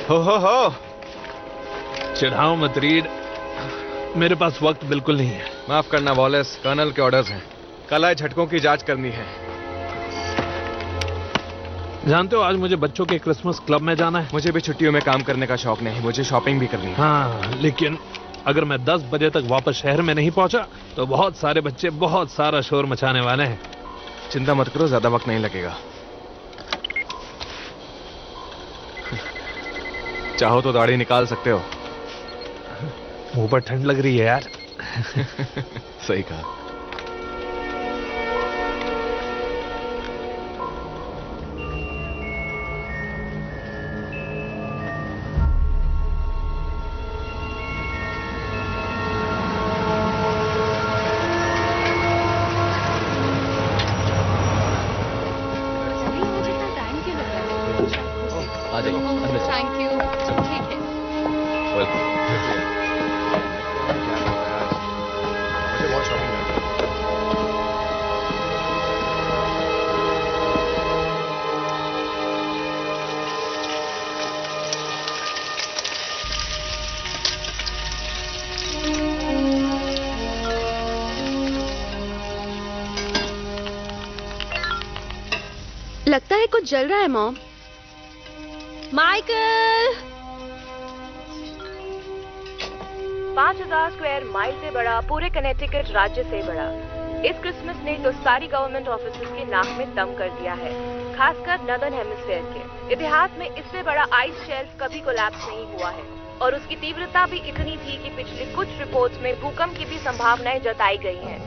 हो चिढ़ाओ मत रीड, मेरे पास वक्त बिल्कुल नहीं है। माफ करना वॉलेस, कर्नल के ऑर्डर्स हैं। कल आए झटकों की जांच करनी है। जानते हो आज मुझे बच्चों के क्रिसमस क्लब में जाना है। मुझे भी छुट्टियों में काम करने का शौक नहीं, मुझे शॉपिंग भी करनी है। हाँ, लेकिन अगर मैं 10 बजे तक वापस शहर में नहीं पहुंचा तो बहुत सारे बच्चे बहुत सारा शोर मचाने वाले हैं। चिंता मत करो, ज्यादा वक्त नहीं लगेगा। चाहो तो दाढ़ी निकाल सकते हो। मुंह पर ठंड लग रही है यार। सही कहा। Thank you. ठीक है। मुझे बहुत शॉपिंग है। लगता है कुछ जल रहा है मॉम। माइकल! 5000 स्क्वायर माइल से बड़ा, पूरे कनेक्टिकट राज्य से बड़ा। इस क्रिसमस ने तो सारी गवर्नमेंट ऑफिसेज की नाक में दम कर दिया है, खासकर नदर्न हेमिस्फीयर के। इतिहास में इससे बड़ा आइस शेल्फ कभी कोलैप्स नहीं हुआ है और उसकी तीव्रता भी इतनी थी कि पिछले कुछ रिपोर्ट्स में भूकंप की भी संभावनाएं जताई गई हैं।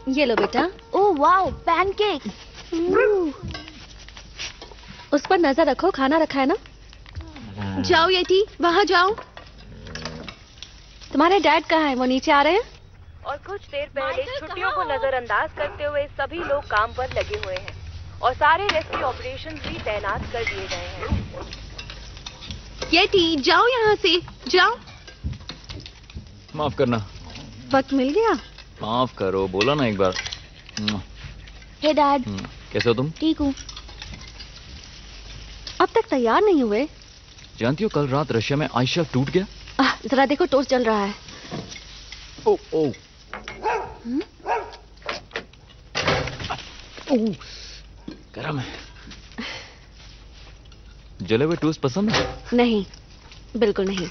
ये लो बेटा। Oh wow, pancake. उस पर नजर रखो, खाना रखा है ना। जाओ येटी, वहाँ जाओ। तुम्हारे डैड कहाँ हैं? वो नीचे आ रहे हैं। और कुछ देर पहले छुट्टियों को नजरअंदाज करते हुए सभी लोग काम पर लगे हुए हैं और सारे रेस्क्यू ऑपरेशंस भी तैनात कर दिए गए हैं। येटी, जाओ यहाँ से, जाओ। माफ करना। वक्त मिल गया। माफ करो, बोला ना एक बार। हे डैड। कैसे हो तुम? ठीक हूँ। अब तक तैयार नहीं हुए। जानती हो कल रात रशिया में आइस शेल्फ टूट गया। जरा देखो, टोस्ट जल रहा है। ओ ओ गरम है। जले हुए टोस्ट पसंद है? नहीं, बिल्कुल नहीं।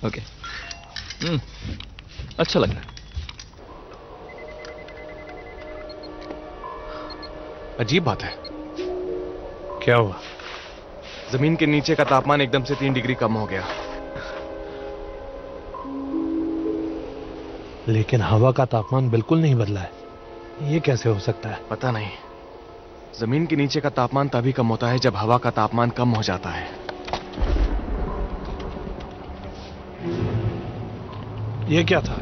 ओके। अच्छा लग रहा है। अजीब बात है। क्या हुआ? जमीन के नीचे का तापमान एकदम से 3 डिग्री कम हो गया। लेकिन हवा का तापमान बिल्कुल नहीं बदला है। ये कैसे हो सकता है? पता नहीं। जमीन के नीचे का तापमान तभी कम होता है जब हवा का तापमान कम हो जाता है। ये क्या था?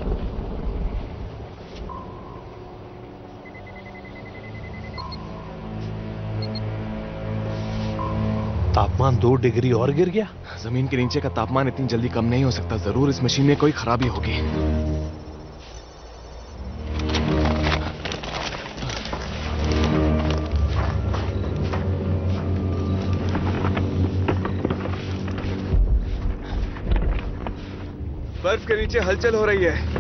तापमान 2 डिग्री और गिर गया। जमीन के नीचे का तापमान इतनी जल्दी कम नहीं हो सकता। जरूर इस मशीन में कोई खराबी होगी। बर्फ के नीचे हलचल हो रही है।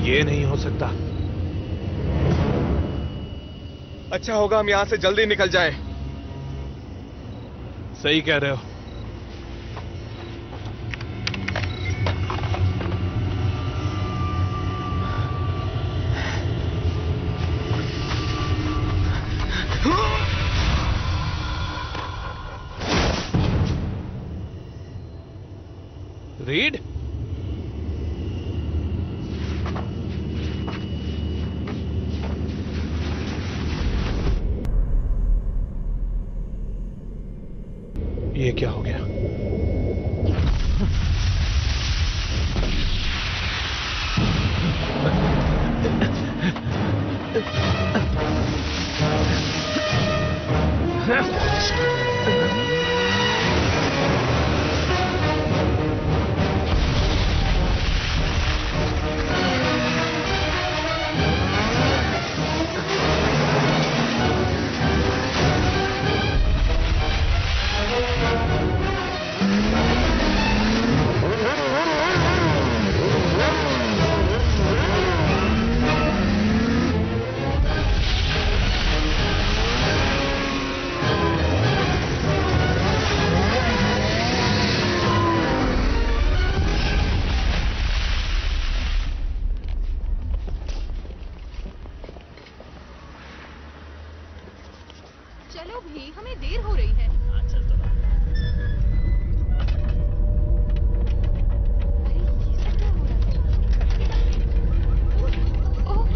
ये नहीं हो सकता। अच्छा होगा हम यहां से जल्दी निकल जाएं। सही कह रहे हो। रीड, ये क्या हो गया? चलो भी, हमें देर हो रही है। अरे ये सब क्या हो रहा है? ओह,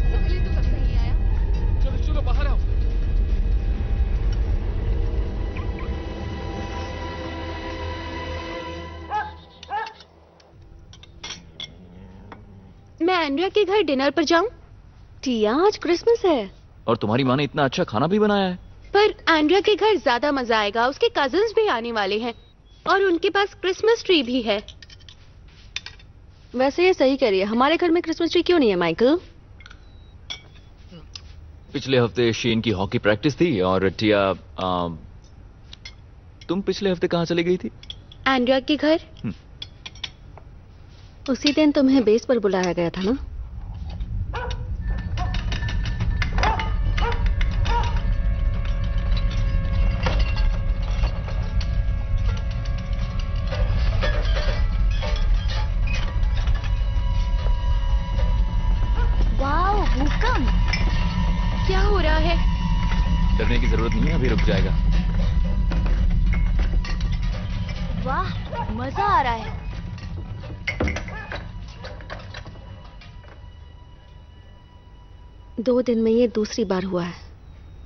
पहले तो सब सही आया। चलो बाहर आओ। मैं एंड्रिया के घर डिनर पर जाऊं? टिया, आज क्रिसमस है। और तुम्हारी माँ ने इतना अच्छा खाना भी बनाया है। पर एंड्रिया के घर ज्यादा मजा आएगा, उसके कजिन्स भी आने वाले हैं और उनके पास क्रिसमस ट्री भी है। वैसे ये सही कह रही है, हमारे घर में क्रिसमस ट्री क्यों नहीं है माइकल? पिछले हफ्ते शेन की हॉकी प्रैक्टिस थी और टिया तुम पिछले हफ्ते कहाँ चली गई थी? एंड्रिया के घर। उसी दिन तुम्हें बेस पर बुलाया गया था ना? वाओ, भूकंप! क्या हो रहा है? डरने की जरूरत नहीं है, अभी रुक जाएगा। वाह, मजा आ रहा है। दो दिन में ये दूसरी बार हुआ है।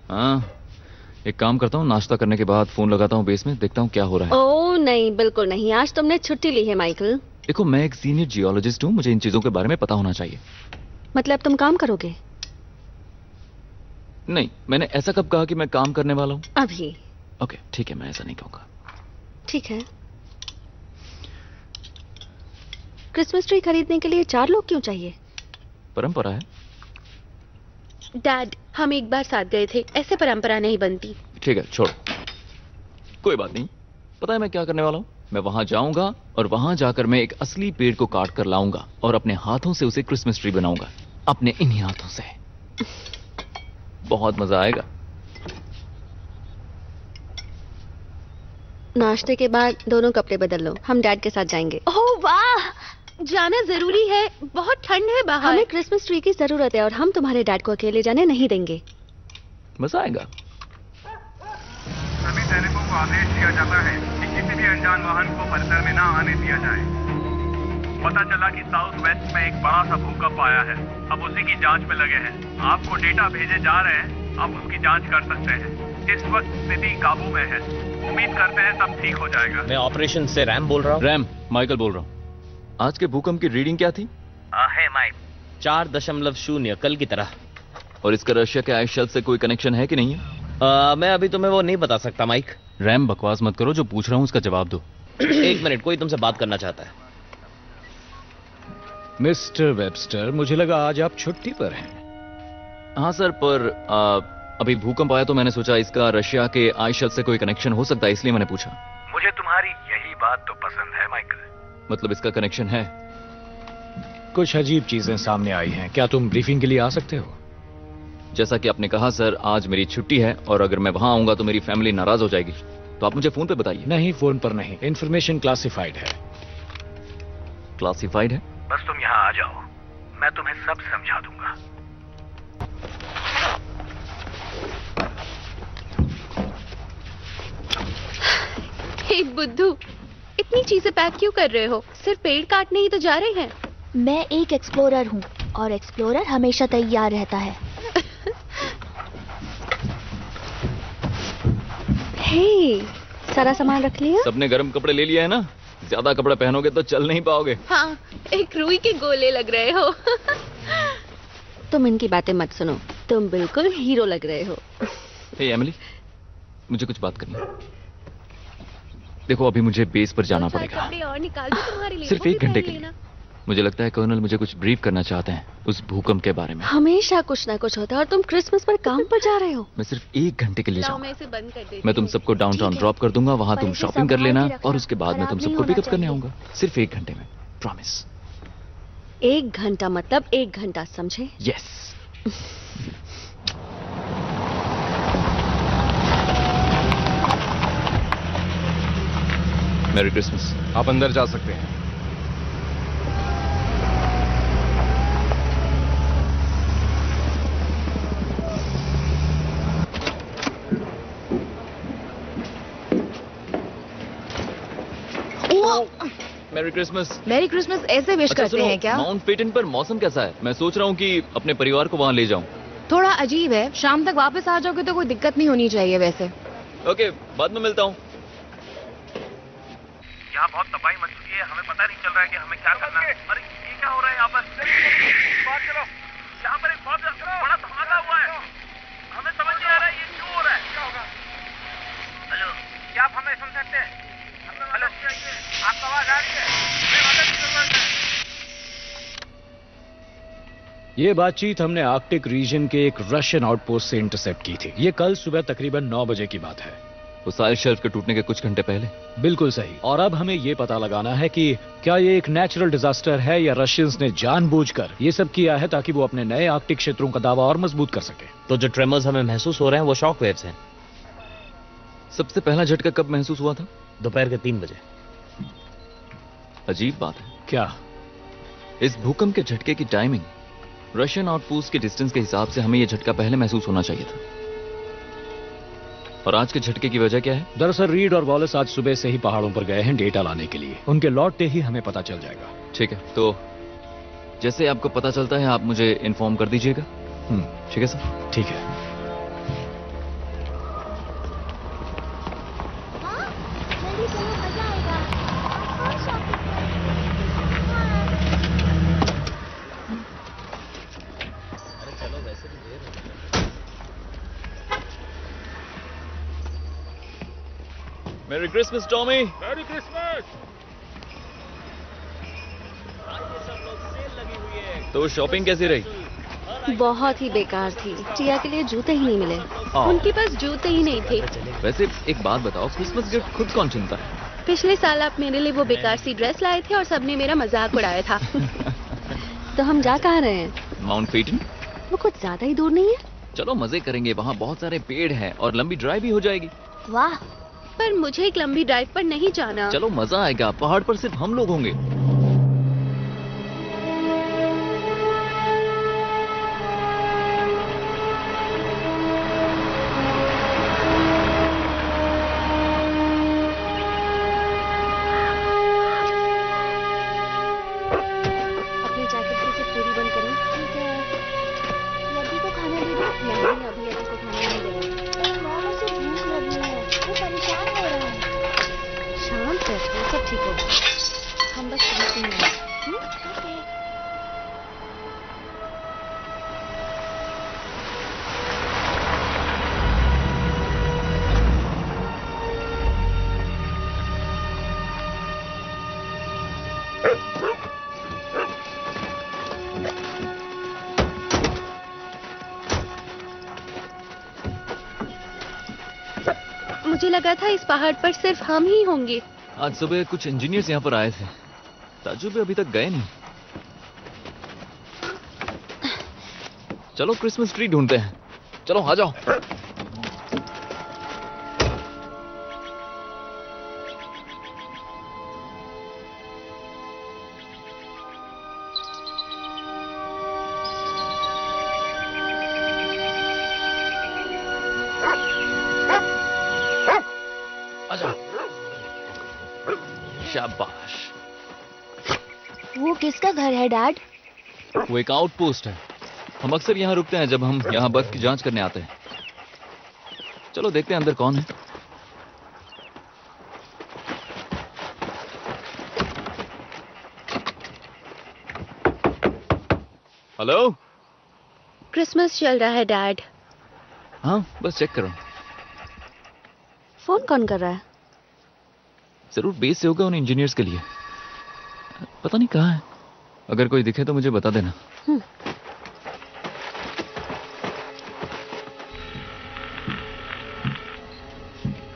हाँ, एक काम करता हूँ, नाश्ता करने के बाद फोन लगाता हूँ बेस में, देखता हूँ क्या हो रहा है। ओह नहीं, बिल्कुल नहीं, आज तुमने छुट्टी ली है माइकल। देखो, मैं एक सीनियर जियोलॉजिस्ट हूँ, मुझे इन चीजों के बारे में पता होना चाहिए। मतलब तुम काम करोगे? नहीं, मैंने ऐसा कब कहा कि मैं काम करने वाला हूँ? अभी। ओके, ठीक है, मैं ऐसा नहीं कहूँगा। ठीक है। क्रिसमस ट्री खरीदने के लिए 4 लोग क्यों चाहिए? परंपरा है। डैड, हम एक बार साथ गए थे, ऐसे परंपरा नहीं बनती। ठीक है, छोड़ो, कोई बात नहीं। पता है मैं क्या करने वाला हूँ? मैं वहां जाऊंगा और वहां जाकर मैं एक असली पेड़ को काट कर लाऊंगा और अपने हाथों से उसे क्रिसमस ट्री बनाऊंगा, अपने इन्हीं हाथों से। बहुत मजा आएगा। नाश्ते के बाद दोनों कपड़े बदल लो, हम डैड के साथ जाएंगे। ओह वाह, जाना जरूरी है, बहुत ठंड है बाहर। हमें क्रिसमस ट्री की जरूरत है और हम तुम्हारे डैड को अकेले जाने नहीं देंगे। मजा आएगा। सभी सैनिकों को आदेश दिया जाता है कि किसी भी अनजान वाहन को परिसर में न आने दिया जाए। पता चला कि साउथ वेस्ट में एक बड़ा सा भूकंप आया है, अब उसी की जांच में लगे हैं। आपको डेटा भेजे जा रहे हैं, आप उसकी जांच कर सकते हैं। इस वक्त स्थिति काबू में है, उम्मीद करते हैं सब ठीक हो जाएगा। मैं ऑपरेशन से रैम बोल रहा हूँ। रैम, माइकल बोल रहा हूँ। आज के भूकंप की रीडिंग क्या थी? है माइक 4.0 कल की तरह। और इसका रशिया के आइस शेल्फ से कोई कनेक्शन है कि नहीं है? मैं अभी तुम्हें वो नहीं बता सकता माइक। रैम, बकवास मत करो, जो पूछ रहा हूँ उसका जवाब दो। 1 मिनट, कोई तुमसे बात करना चाहता है। मिस्टर वेबस्टर, मुझे लगा आज आप छुट्टी पर हैं। हाँ सर, पर अभी भूकंप आया तो मैंने सोचा इसका रशिया के आइस शेल्फ से कोई कनेक्शन हो सकता है, इसलिए मैंने पूछा। मुझे तुम्हारी यही बात तो पसंद है माइकल। मतलब इसका कनेक्शन है? कुछ अजीब चीजें सामने आई हैं, क्या तुम ब्रीफिंग के लिए आ सकते हो? जैसा कि आपने कहा सर, आज मेरी छुट्टी है और अगर मैं वहां आऊंगा तो मेरी फैमिली नाराज हो जाएगी, तो आप मुझे फोन पे बताइए। नहीं, फोन पर नहीं, इंफॉर्मेशन क्लासिफाइड है। क्लासिफाइड है? बस तुम यहाँ आ जाओ, मैं तुम्हें सब समझा दूंगा। हे बुद्धू, इतनी चीजें पैक क्यों कर रहे हो? सिर्फ पेड़ काटने ही तो जा रहे हैं। मैं एक एक्सप्लोरर हूँ और एक्सप्लोरर हमेशा तैयार रहता है। हे, सारा सामान रख लिया? सबने गर्म कपड़े ले लिया है ना? ज्यादा कपड़े पहनोगे तो चल नहीं पाओगे। हाँ, एक रुई के गोले लग रहे हो। तुम इनकी बातें मत सुनो, तुम बिल्कुल हीरो लग रहे हो। हे एमिली, मुझे कुछ बात करनी है। देखो, अभी मुझे बेस पर जाना पड़ेगा, कपड़े और निकाल दो तुम्हारे लिए, सिर्फ वो भी 1 घंटे पहन के लिए। लेना। मुझे लगता है कर्नल मुझे कुछ ब्रीफ करना चाहते हैं उस भूकंप के बारे में। हमेशा कुछ ना कुछ होता है और तुम क्रिसमस पर काम पर जा रहे हो। मैं सिर्फ 1 घंटे के लिए लाओ, जाऊंगा। मैं इसे बंद कर देती मैं तुम हूँ। सबको डाउनटाउन ठीक है। ड्रॉप कर दूंगा, वहां पर तुम इसे शॉपिंग कर संभाल लेना के रखना, और उसके बाद मैं तुम खराब नहीं सबको होना पिकअप करने चाहिए। आऊंगा। सिर्फ 1 घंटे में, प्रॉमिस। 1 घंटा मतलब 1 घंटा, समझे? यस। Merry Christmas. आप अंदर जा सकते हैं। Merry Christmas. मैरी क्रिसमस ऐसे विश करते हैं क्या? माउंट पेटन पर मौसम कैसा है? मैं सोच रहा हूँ कि अपने परिवार को वहाँ ले जाऊँ। थोड़ा अजीब है, शाम तक वापस आ जाओगे तो कोई दिक्कत नहीं होनी चाहिए वैसे। ओके, बाद में मिलता हूँ। यहाँ बहुत तबाही मच चुकी है, हमें पता नहीं चल रहा है कि हमें क्या करना है। अरे ये क्या हो रहा है यहाँ पर? बात करो। यहाँ पर एक बहुत बड़ा धमाका हुआ है, हमें समझ नहीं आ रहा है ये क्यों हो रहा है। क्या होगा? हेलो, क्या आप हमें सुन सकते हैं? हेलो, आपका आवाज आ रही है? हमें मदद की जरूरत है। ये बातचीत हमने आर्कटिक रीजन के एक रशियन आउटपोस्ट से इंटरसेप्ट की थी। ये कल सुबह तकरीबन 9 बजे की बात है। उस आइस शेल्फ के टूटने के कुछ घंटे पहले। बिल्कुल सही। और अब हमें ये पता लगाना है कि क्या ये एक नेचुरल डिजास्टर है या रशियंस ने जानबूझकर ये सब किया है ताकि वो अपने नए आर्कटिक क्षेत्रों का दावा और मजबूत कर सके। तो जो ट्रेमर्स हमें महसूस हो रहे हैं वो शॉक वेव्स हैं। सबसे पहला झटका कब महसूस हुआ था? दोपहर के 3 बजे। अजीब बात है। क्या? इस भूकंप के झटके की टाइमिंग रशियन आउटपोस्ट के डिस्टेंस के हिसाब से हमें यह झटका पहले महसूस होना चाहिए था। और आज के झटके की वजह क्या है? दरअसल रीड और वॉलेस आज सुबह से ही पहाड़ों पर गए हैं डेटा लाने के लिए। उनके लौटते ही हमें पता चल जाएगा। ठीक है, तो जैसे आपको पता चलता है आप मुझे इन्फॉर्म कर दीजिएगा। ठीक है सर। ठीक है। मेरी क्रिसमस टॉमी। Merry Christmas. तो शॉपिंग कैसी रही? बहुत ही बेकार थी। टिया के लिए जूते ही नहीं मिले। उनके पास जूते ही नहीं थे। वैसे एक बात बताओ, क्रिसमस गिफ्ट खुद कौन चुनता है? पिछले साल आप मेरे लिए वो बेकार सी ड्रेस लाए थे और सबने मेरा मजाक उड़ाया था। तो हम जा कहाँ रहे हैं? Mount Patton. वो कुछ ज्यादा ही दूर नहीं है? चलो मजे करेंगे, वहाँ बहुत सारे पेड़ हैं और लंबी ड्राइव भी हो जाएगी। वाह, पर मुझे एक लंबी ड्राइव पर नहीं जाना। चलो मजा आएगा, पहाड़ पर सिर्फ हम लोग होंगे। अपनी जैकेट की सिर्फ पूरी बंद करें। ठीक है। लड़की को खाना दे दो। नहीं, अभी लड़की को खाना नहीं देना। मामा से भूख लगी है, वो परेशान हो रहा है। शांत रहो, सब ठीक होगा। हम बस पहुंचते हैं। मुझे लगा था इस पहाड़ पर सिर्फ हम ही होंगे। आज सुबह कुछ इंजीनियर्स यहाँ पर आए थे। ताजु भी अभी तक गए नहीं। चलो क्रिसमस ट्री ढूंढते हैं। चलो आ जाओ। शाबाश। वो किसका घर है डैड? वो एक आउटपोस्ट है। हम अक्सर यहाँ रुकते हैं जब हम यहाँ बर्फ की जांच करने आते हैं। चलो देखते हैं अंदर कौन है। हेलो। क्रिसमस चल रहा है डैड। हाँ, बस चेक करो। फोन कौन कर रहा है? जरूर बेस से होगा उन इंजीनियर्स के लिए। पता नहीं कहाँ है। अगर कोई दिखे तो मुझे बता देना।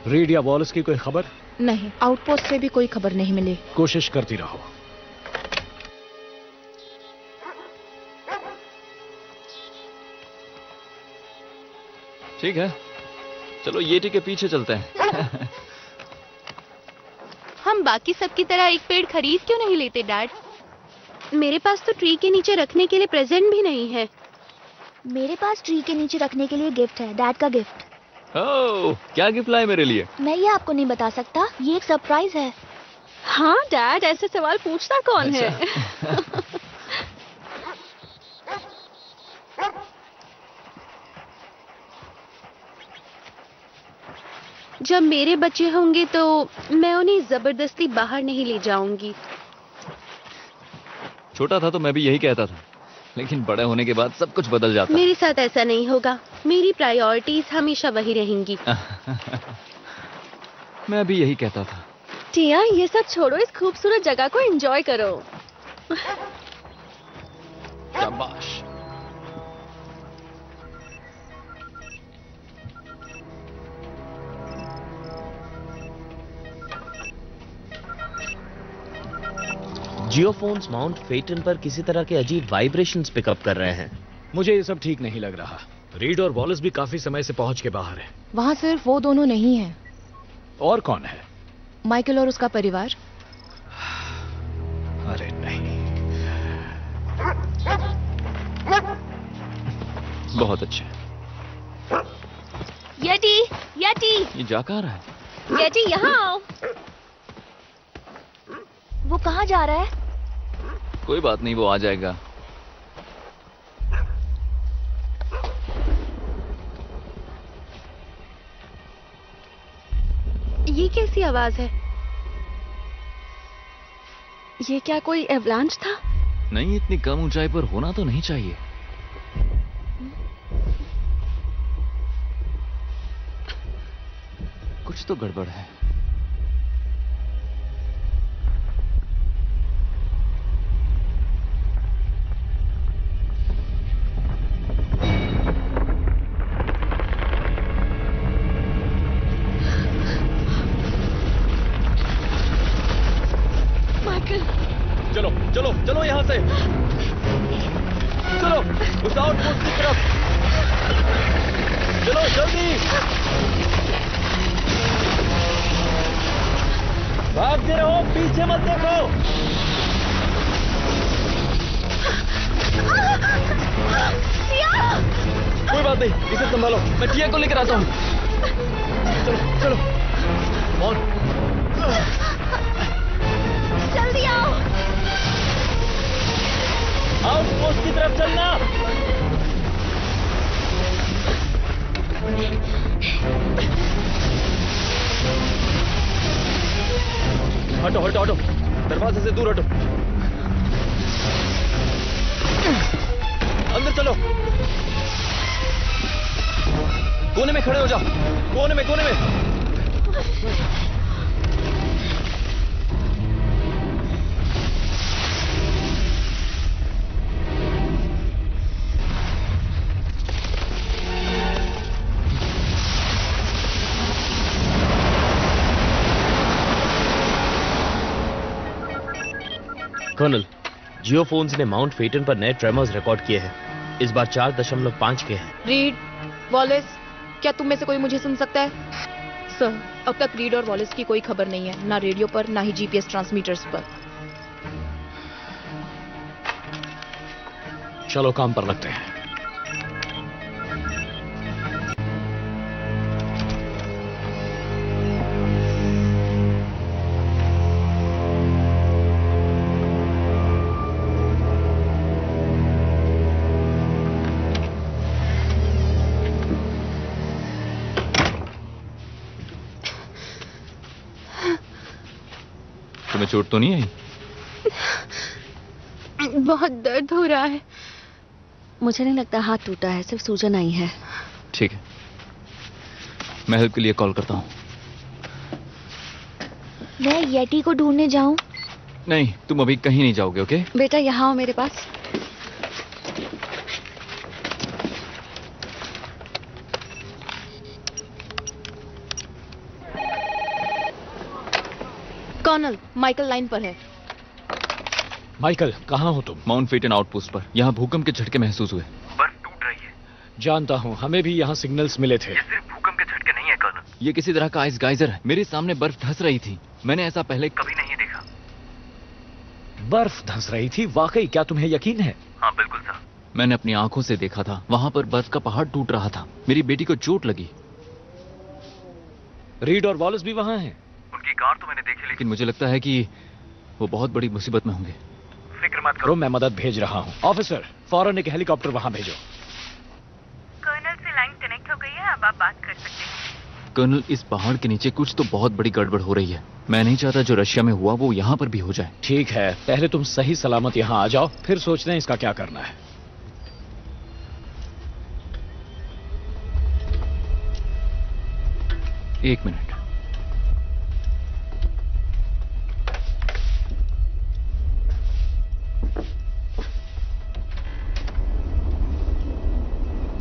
रीड या वॉलेस की कोई खबर? नहीं, आउटपोस्ट से भी कोई खबर नहीं मिली। कोशिश करती रहो। ठीक है, चलो येटी के पीछे चलते हैं। हम बाकी सबकी तरह एक पेड़ खरीद क्यों नहीं लेते डैड? मेरे पास तो ट्री के नीचे रखने के लिए प्रेजेंट भी नहीं है। मेरे पास ट्री के नीचे रखने के लिए गिफ्ट है, डैड का गिफ्ट। ओह, क्या गिफ्ट लाए मेरे लिए? मैं ये आपको नहीं बता सकता, ये एक सरप्राइज है। हाँ डैड, ऐसे सवाल पूछता कौन है? जब मेरे बच्चे होंगे तो मैं उन्हें जबरदस्ती बाहर नहीं ले जाऊंगी। छोटा था तो मैं भी यही कहता था, लेकिन बड़े होने के बाद सब कुछ बदल जाता है। मेरे साथ ऐसा नहीं होगा। मेरी प्रायोरिटीज हमेशा वही रहेंगी। मैं भी यही कहता था। टिया, ये सब छोड़ो, इस खूबसूरत जगह को एंजॉय करो। शाबाश। जियोफोन्स माउंट फेटन पर किसी तरह के अजीब वाइब्रेशंस पिकअप कर रहे हैं। मुझे ये सब ठीक नहीं लग रहा। रीड और वॉलेस भी काफी समय से पहुंच के बाहर है। वहाँ सिर्फ वो दोनों नहीं हैं। और कौन है? माइकल और उसका परिवार। अरे नहीं। बहुत अच्छे। यटी, यटी, ये जा कहाँ रहा है? यटी, यहाँ आओ। वो कहाँ जा रहा है? कोई बात नहीं, वो आ जाएगा। ये कैसी आवाज है? ये क्या कोई एवलांच था? नहीं, इतनी कम ऊंचाई पर होना तो नहीं चाहिए। कुछ तो गड़बड़ है। चलो चलो चलो यहाँ से, चलो उस आउटपोस्ट की तरफ, चलो जल्दी, भागते रहो, पीछे मत देखो। कोई बात नहीं, इसे संभालो, मैं टिया को लेकर आता हूँ। चलो चलो और जल्दी आओ। आउटपोस्ट की तरफ चलना। हटो हटो हटो, दरवाजे से दूर हटो। अंदर चलो, कोने में खड़े हो जाओ, कोने में कोने में। कर्नल, जियोफोन्स ने माउंट फेटन पर नए ट्रेमर्स रिकॉर्ड किए हैं। इस बार 4.5 के हैं। रीड, वॉलेस, क्या तुम में से कोई मुझे सुन सकता है? सर, अब तक रीड और वॉलेस की कोई खबर नहीं है, ना रेडियो पर, ना ही जीपीएस ट्रांसमीटर्स पर। चलो काम पर लगते हैं। तुम्हें चोट तो नहीं आई? बहुत दर्द हो रहा है। मुझे नहीं लगता हाथ टूटा है, सिर्फ सूजन आई है। ठीक है, मैं हेल्प के लिए कॉल करता हूँ। मैं येटी को ढूंढने जाऊं? नहीं, तुम अभी कहीं नहीं जाओगे, ओके? बेटा यहाँ आओ मेरे पास। कर्नल, माइकल लाइन पर है। माइकल, कहाँ हो तुम? माउंट फेटन आउटपोस्ट पर। यहाँ भूकंप के झटके महसूस हुए। बर्फ टूट रही है। जानता हूँ, हमें भी यहाँ सिग्नल्स मिले थे। ये सिर्फ भूकंप के झटके नहीं है कर्नल, ये किसी तरह का आइस गाइजर है। मेरे सामने बर्फ धंस रही थी। मैंने ऐसा पहले कभी नहीं देखा। बर्फ धंस रही थी? वाकई? क्या तुम्हें यकीन है? हाँ बिल्कुल सर। मैंने अपनी आंखों से देखा था। वहां पर बर्फ का पहाड़ टूट रहा था। मेरी बेटी को चोट लगी। रीड और वॉलेस भी वहां हैं? उनकी कार तो मैंने देखी, लेकिन मुझे लगता है कि वो बहुत बड़ी मुसीबत में होंगे। फिक्र मत करो, मैं मदद भेज रहा हूँ। ऑफिसर, फौरन एक हेलीकॉप्टर वहां भेजो। कर्नल से लाइन कनेक्ट हो गई है, अब आप बात कर सकते हैं। कर्नल, इस पहाड़ के नीचे कुछ तो बहुत बड़ी गड़बड़ हो रही है। मैं नहीं चाहता जो रशिया में हुआ वो यहाँ पर भी हो जाए। ठीक है, पहले तुम सही सलामत यहाँ आ जाओ, फिर सोचते हैं इसका क्या करना है। एक मिनट।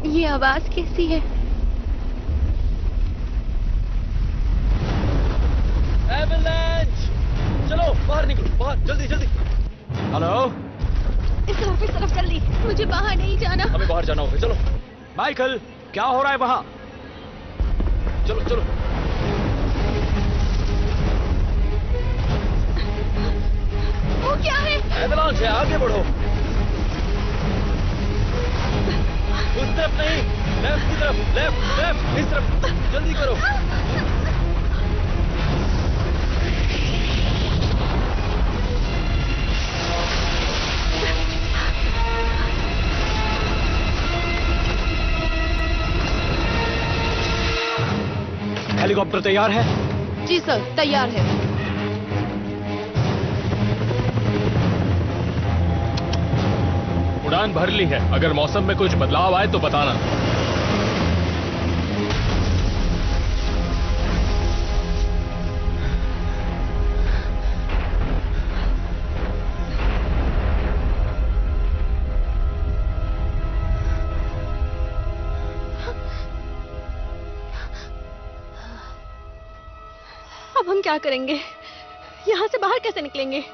ये आवाज कैसी है? एवलांच! चलो बाहर निकलो, बाहर जल्दी जल्दी। हेलो, इस तरफ जल्दी, मुझे बाहर नहीं जाना। हमें बाहर जाना होगा, चलो। माइकल, क्या हो रहा है वहां? चलो चलो। वो क्या है? एवलांच है, आगे बढ़ो। उस तरफ नहीं, लेफ्ट की तरफ, लेफ्ट लेफ्ट, इस तरफ, जल्दी करो। हेलीकॉप्टर तैयार है? जी सर, तैयार है। उड़ान भर ली है। अगर मौसम में कुछ बदलाव आए तो बताना। अब हम क्या करेंगे? यहाँ से बाहर कैसे निकलेंगे?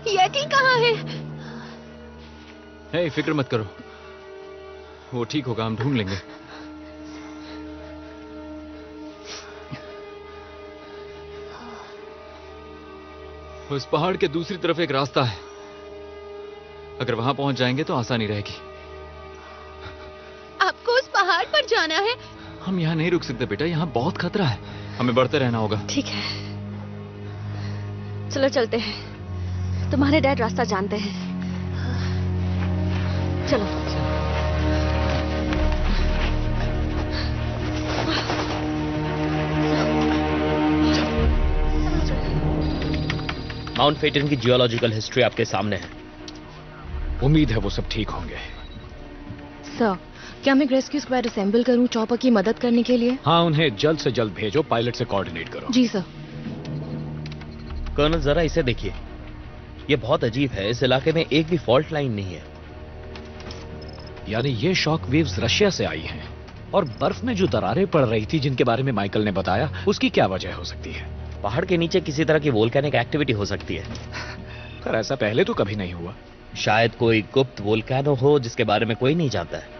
येटी कहाँ है? हे, फिक्र मत करो, वो ठीक होगा, हम ढूंढ लेंगे। उस पहाड़ के दूसरी तरफ एक रास्ता है, अगर वहां पहुंच जाएंगे तो आसानी रहेगी। आपको उस पहाड़ पर जाना है? हम यहाँ नहीं रुक सकते बेटा, यहाँ बहुत खतरा है, हमें बढ़ते रहना होगा। ठीक है, चलो चलते हैं। तुम्हारे डैड रास्ता जानते हैं। चलो। माउंट फेटन की जियोलॉजिकल हिस्ट्री आपके सामने है। उम्मीद है वो सब ठीक होंगे। सर, क्या मैं रेस्क्यू स्क्वाड असेंबल करूं चॉपर की मदद करने के लिए? हाँ, उन्हें जल्द से जल्द भेजो, पायलट से कोऑर्डिनेट करो। जी सर। कर्नल, जरा इसे देखिए, ये बहुत अजीब है। इस इलाके में एक भी फॉल्ट लाइन नहीं है। यानी ये शॉक वेव्स रशिया से आई हैं, और बर्फ में जो दरारें पड़ रही थी जिनके बारे में माइकल ने बताया, उसकी क्या वजह हो सकती है? पहाड़ के नीचे किसी तरह की वोल्केनिक एक्टिविटी हो सकती है। पर ऐसा पहले तो कभी नहीं हुआ। शायद कोई गुप्त वोल्केनो हो जिसके बारे में कोई नहीं जानता है।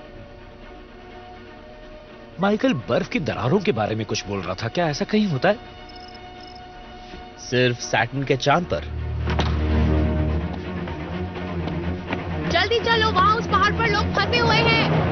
माइकल बर्फ की दरारों के बारे में कुछ बोल रहा था, क्या ऐसा कहीं होता है? सिर्फ सैटर्न के चांद पर। जल्दी चलो, वहां उस पहाड़ पर लोग फंसे हुए हैं।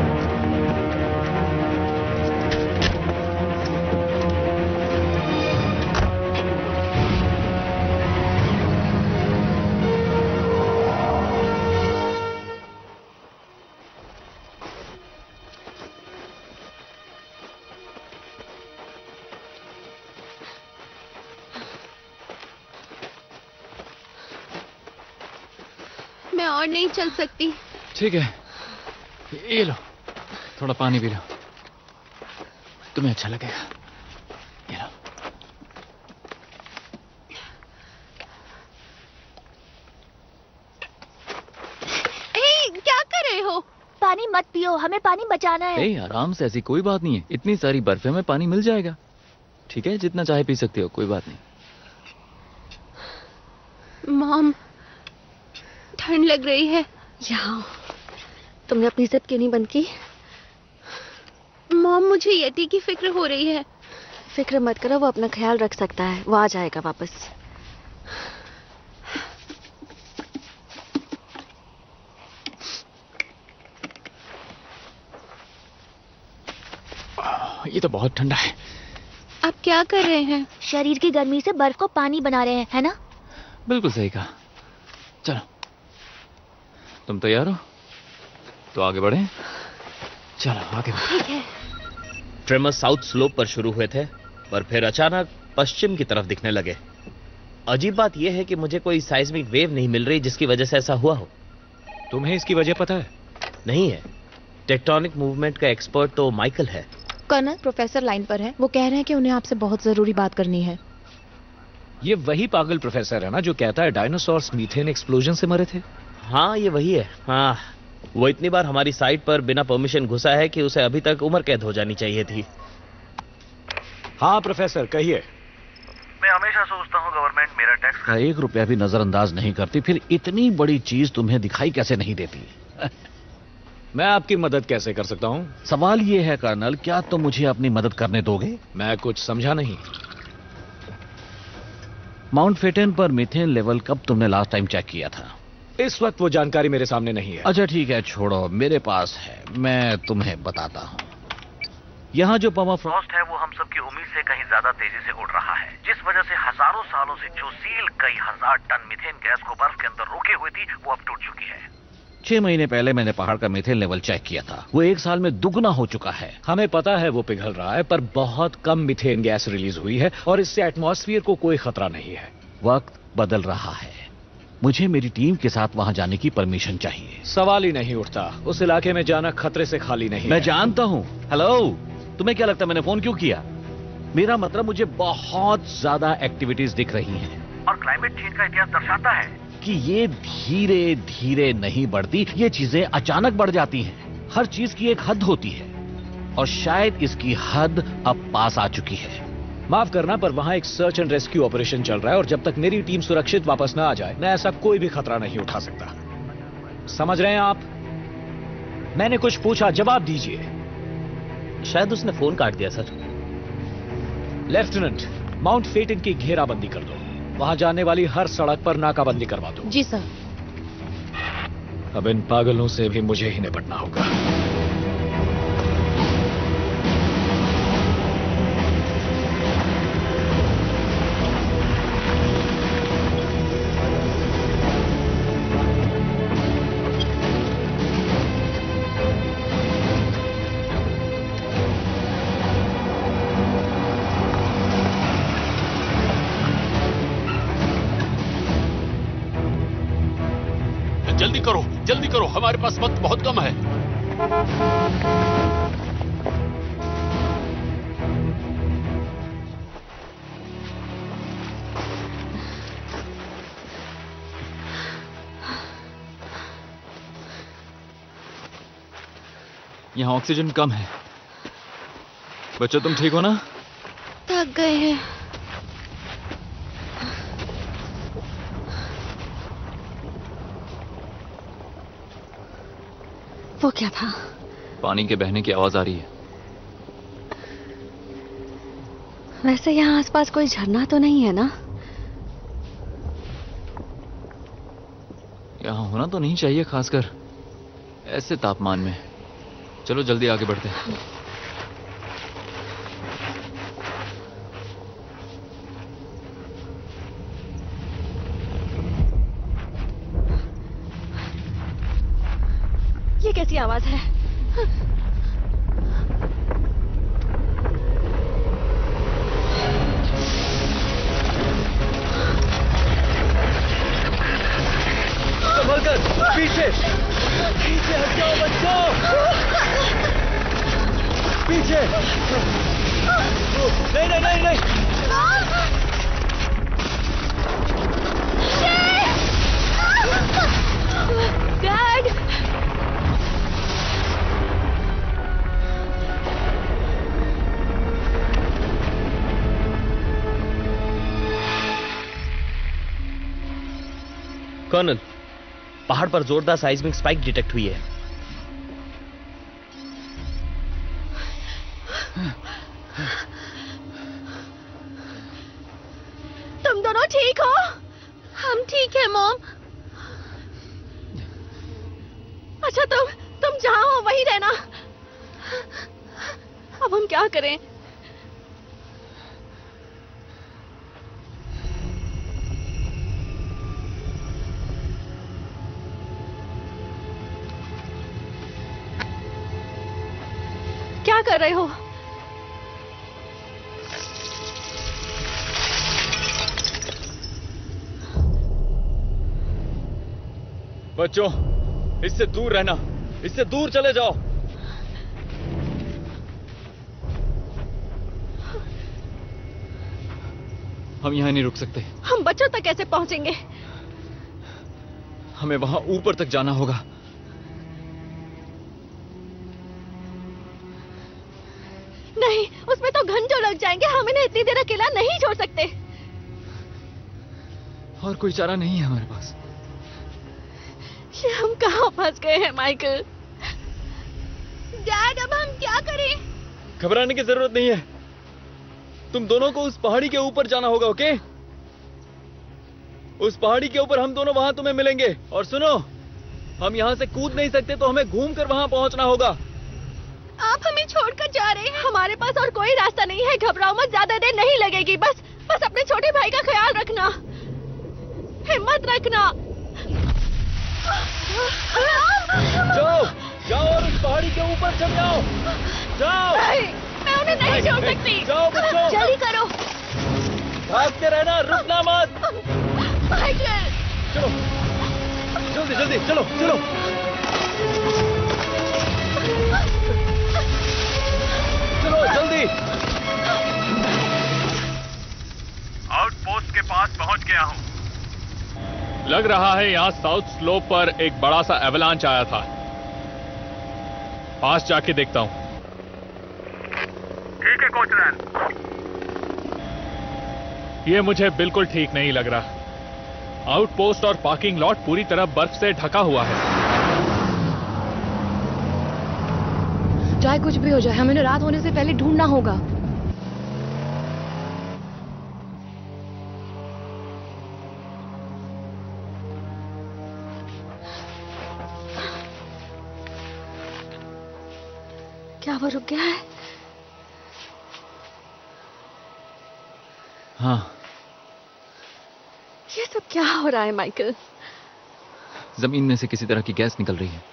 मैं और नहीं चल सकती। ठीक है, ये लो, थोड़ा पानी पी लो, तुम्हें अच्छा लगेगा। ये लो। क्या कर रहे हो? पानी मत पियो, हमें पानी बचाना है। ए, आराम से, ऐसी कोई बात नहीं है, इतनी सारी बर्फ है, में पानी मिल जाएगा। ठीक है, जितना चाहे पी सकते हो, कोई बात नहीं। मॉम, ठंड लग रही है। यहाँ तुमने अपनी जिद क्यों नहीं बंद की? मॉम, मुझे येटी की फिक्र हो रही है। फिक्र मत करो, वो अपना ख्याल रख सकता है, वो आ जाएगा वापस। ये तो बहुत ठंडा है। आप क्या कर रहे हैं? शरीर की गर्मी से बर्फ को पानी बना रहे हैं, है ना? बिल्कुल सही कहा। चलो, तुम तैयार हो तो आगे बढ़े। चलो आगे बढ़े। ठीक है। ट्रेमर साउथ स्लोप पर शुरू हुए थे, पर फिर अचानक पश्चिम की तरफ दिखने लगे। अजीब बात यह है कि मुझे कोई साइस्मिक वेव नहीं मिल रही जिसकी वजह से ऐसा हुआ हो। तुम्हें इसकी वजह पता है? नहीं है। टेक्टोनिक मूवमेंट का एक्सपर्ट तो माइकल है। कर्नल, प्रोफेसर लाइन पर है। वो कह रहे हैं कि उन्हें आपसे बहुत जरूरी बात करनी है। ये वही पागल प्रोफेसर है ना जो कहता है डायनासोर्स मीथेन एक्सप्लोजन से मरे थे? हाँ, ये वही है। हाँ, वो इतनी बार हमारी साइट पर बिना परमिशन घुसा है कि उसे अभी तक उम्र कैद हो जानी चाहिए थी। हाँ प्रोफेसर, कहिए। मैं हमेशा सोचता हूँ गवर्नमेंट मेरा टैक्स का 1 रुपया भी नजरअंदाज नहीं करती, फिर इतनी बड़ी चीज तुम्हें दिखाई कैसे नहीं देती? मैं आपकी मदद कैसे कर सकता हूँ? सवाल ये है कर्नल, क्या तुम मुझे अपनी मदद करने दोगे? मैं कुछ समझा नहीं। माउंट फेटन पर मीथेन लेवल कब तुमने लास्ट टाइम चेक किया था? इस वक्त वो जानकारी मेरे सामने नहीं है। अच्छा ठीक है, छोड़ो, मेरे पास है, मैं तुम्हें बताता हूँ। यहाँ जो पर्माफ्रॉस्ट है वो हम सब की उम्मीद से कहीं ज्यादा तेजी से उड़ रहा है, जिस वजह से हजारों सालों से जो सील कई हजार टन मीथेन गैस को बर्फ के अंदर रोके हुई थी वो अब टूट चुकी है। 6 महीने पहले मैंने पहाड़ का मीथेन लेवल चेक किया था, वो 1 साल में दुगना हो चुका है। हमें पता है वो पिघल रहा है, पर बहुत कम मीथेन गैस रिलीज हुई है और इससे एटमॉस्फेयर को कोई खतरा नहीं है। वक्त बदल रहा है, मुझे मेरी टीम के साथ वहां जाने की परमिशन चाहिए। सवाल ही नहीं उठता, उस इलाके में जाना खतरे से खाली नहीं। मैं जानता हूँ। हेलो, तुम्हें क्या लगता है मैंने फोन क्यों किया? मेरा मतलब मुझे बहुत ज्यादा एक्टिविटीज दिख रही हैं। और क्लाइमेट चेंज का इतिहास दर्शाता है कि ये धीरे धीरे नहीं बढ़ती, ये चीजें अचानक बढ़ जाती हैं। हर चीज की एक हद होती है और शायद इसकी हद अब पास आ चुकी है। माफ करना, पर वहां एक सर्च एंड रेस्क्यू ऑपरेशन चल रहा है और जब तक मेरी टीम सुरक्षित वापस ना आ जाए मैं ऐसा कोई भी खतरा नहीं उठा सकता। समझ रहे हैं आप? मैंने कुछ पूछा, जवाब दीजिए। शायद उसने फोन काट दिया सर। लेफ्टिनेंट, माउंट फेटन की घेराबंदी कर दो, वहां जाने वाली हर सड़क पर नाकाबंदी करवा दो। जी सर। अब इन पागलों से भी मुझे ही निपटना होगा। जल्दी करो, हमारे पास वक्त बहुत कम है। यहाँ ऑक्सीजन कम है। बच्चों, तुम ठीक हो ना? थक गए हैं। वो क्या था? पानी के बहने की आवाज आ रही है। वैसे यहाँ आसपास कोई झरना तो नहीं है ना? यहाँ होना तो नहीं चाहिए, खासकर ऐसे तापमान में। चलो जल्दी आगे बढ़ते हैं। ये कैसी आवाज है? संभलकर, पीछे पीछे हट जाओ बच्चों, पीछे। नहीं नहीं नहीं नहीं। डैड! कर्नल, पहाड़ पर जोरदार साइज्मिक स्पाइक डिटेक्ट हुई है। तुम दोनों ठीक हो? हम ठीक है मॉम। अच्छा, तुम जहां हो वहीं रहना। अब हम क्या क्या करें? क्या कर रहे हो? बच्चों, इससे दूर रहना, इससे दूर चले जाओ। हम यहां नहीं रुक सकते। हम बच्चों तक कैसे पहुंचेंगे? हमें वहां ऊपर तक जाना होगा। नहीं, उसमें तो घंटों लग जाएंगे। हम इन्हें इतनी देर अकेला नहीं छोड़ सकते। और कोई चारा नहीं है हमारे पास। ये हम कहाँ फंस गए हैं माइकल? डैड, अब हम क्या करें? घबराने की जरूरत नहीं है। तुम दोनों को उस पहाड़ी के ऊपर जाना होगा, ओके? उस पहाड़ी के ऊपर हम दोनों वहां तुम्हें मिलेंगे। और सुनो, हम यहां से कूद नहीं सकते, तो हमें घूमकर वहां पहुंचना होगा। आप हमें छोड़कर जा रहे हैं? हमारे पास और कोई रास्ता नहीं है। घबराओ मत, ज्यादा देर नहीं लगेगी। बस अपने छोटे भाई का ख्याल रखना, हिम्मत रखना। जाओ जाओ और उस पहाड़ी के ऊपर चढ़ जाओ। जाओ। मैं उन्हें नहीं छोड़ सकती। जाओ बच्चों, जल्दी करो। भागते रहना, रुकना मत। माइकल, चलो जल्दी जल्दी, चलो चलो। चलो जल्दी। आउटपोस्ट के पास पहुंच गया हूं। लग रहा है यहाँ साउथ स्लोप पर एक बड़ा सा एवलांच आया था। पास जाके देखता हूं। ठीक है कोच रैन। ये मुझे बिल्कुल ठीक नहीं लग रहा। आउटपोस्ट और पार्किंग लॉट पूरी तरह बर्फ से ढका हुआ है। चाहे कुछ भी हो जाए, हमें रात होने से पहले ढूंढना होगा। क्या वो रुक गया है? हाँ। ये सब क्या हो रहा है माइकल? जमीन में से किसी तरह की गैस निकल रही है।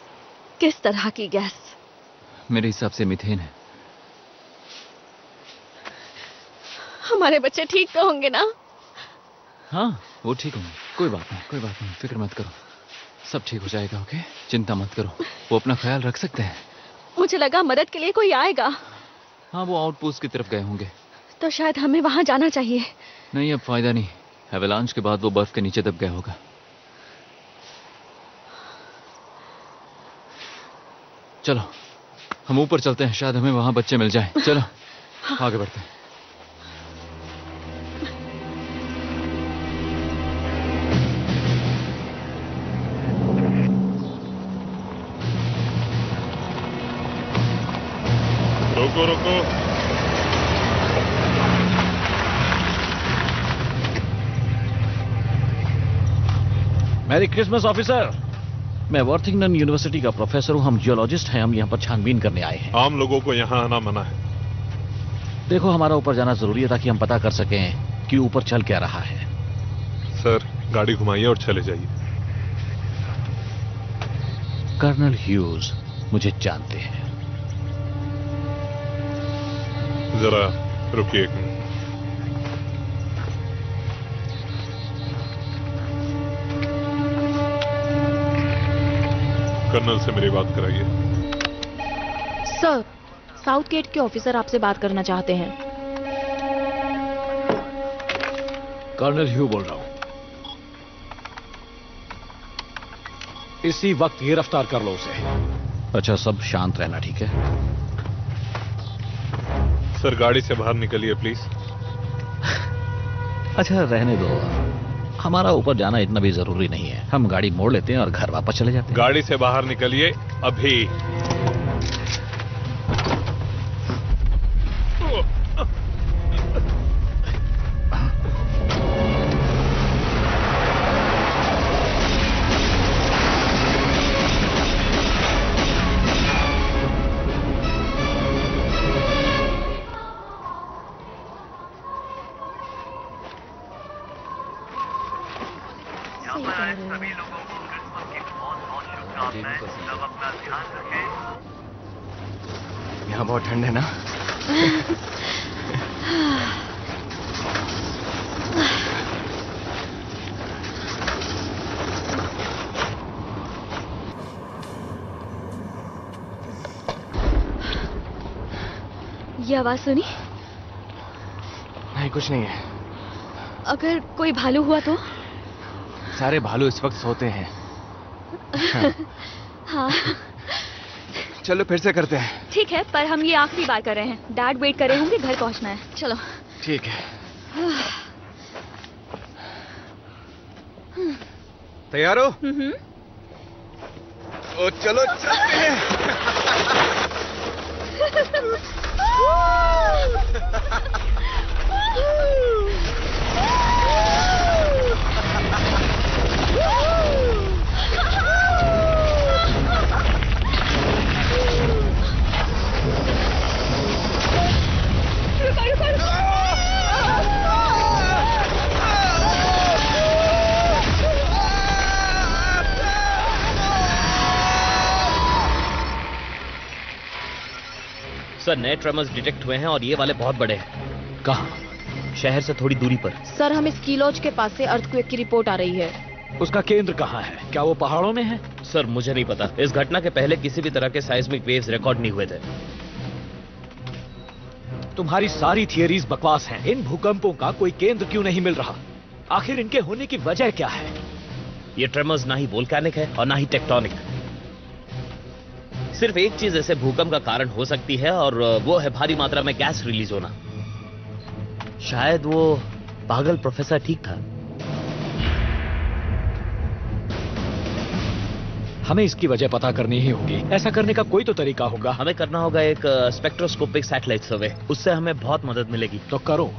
किस तरह की गैस? मेरे हिसाब से मीथेन है। हमारे बच्चे ठीक तो होंगे ना? हाँ, वो ठीक होंगे। कोई बात नहीं, कोई बात नहीं, फिक्र मत करो। सब ठीक हो जाएगा, ओके? चिंता मत करो, वो अपना ख्याल रख सकते हैं। मुझे लगा मदद के लिए कोई आएगा। हाँ, वो आउटपोस्ट की तरफ गए होंगे। तो शायद हमें वहां जाना चाहिए। नहीं, अब फायदा नहीं। एवलांच के बाद वो बर्फ के नीचे दब गया होगा। चलो हम ऊपर चलते हैं, शायद हमें वहां बच्चे मिल जाएं। चलो आगे बढ़ते हैं। रुको रुको। Merry Christmas officer. मैं वॉर्थिंगटन यूनिवर्सिटी का प्रोफेसर हूं। हम जियोलॉजिस्ट हैं। हम यहाँ पर छानबीन करने आए हैं। आम लोगों को यहाँ आना मना है। देखो, हमारा ऊपर जाना जरूरी है ताकि हम पता कर सकें कि ऊपर चल क्या रहा है। सर, गाड़ी घुमाइए और चले जाइए। कर्नल ह्यूज मुझे जानते हैं। जरा रुकिए एक मिनट। कर्नल से मेरी बात कराइए। सर, साउथ गेट के ऑफिसर आपसे बात करना चाहते हैं। कर्नल ह्यू बोल रहा हूं। इसी वक्त गिरफ्तार कर लो उसे। अच्छा, सब शांत रहना, ठीक है? सर, गाड़ी से बाहर निकलिए प्लीज। अच्छा, रहने दो। हमारा ऊपर जाना इतना भी जरूरी नहीं है। हम गाड़ी मोड़ लेते हैं और घर वापस चले जाते हैं। गाड़ी से बाहर निकलिए अभी। सभी लोगों को क्रिसमस की बहुत बहुत शुभकामनाएं। सब अपना ध्यान रखें। यहाँ बहुत ठंड है ना? ये आवाज सुनी? नहीं, कुछ नहीं है। अगर कोई भालू हुआ तो? सारे भालू इस वक्त सोते हैं। हाँ चलो फिर से करते हैं। ठीक है, पर हम ये आखिरी बार कर रहे हैं। डैड वेट कर रहे होंगे, घर पहुंचना है। चलो। ठीक है। तैयार हो? ओ चलो चलते हैं। सर, नए ट्रेमर्स डिटेक्ट हुए हैं और ये वाले बहुत बड़े हैं। कहाँ? शहर से थोड़ी दूरी पर। सर, हमें स्कीलॉज के पास से अर्थक्वेक की रिपोर्ट आ रही है। उसका केंद्र कहाँ है? क्या वो पहाड़ों में है? सर, मुझे नहीं पता। इस घटना के पहले किसी भी तरह के साइस्मिक वेव्स रिकॉर्ड नहीं हुए थे। तुम्हारी सारी थियरीज बकवास हैं। इन भूकंपों का कोई केंद्र क्यों नहीं मिल रहा? आखिर इनके होने की वजह क्या है? ये ट्रेमर्स ना ही वोल्केनिक है और ना ही टेक्टोनिक। सिर्फ एक चीज ऐसे भूकंप का कारण हो सकती है और वो है भारी मात्रा में गैस रिलीज होना। शायद वो पागल प्रोफेसर ठीक था। हमें इसकी वजह पता करनी ही होगी। ऐसा करने का कोई तो तरीका होगा। हमें करना होगा एक स्पेक्ट्रोस्कोपिक सैटेलाइट सर्वे। उससे हमें बहुत मदद मिलेगी। तो करो।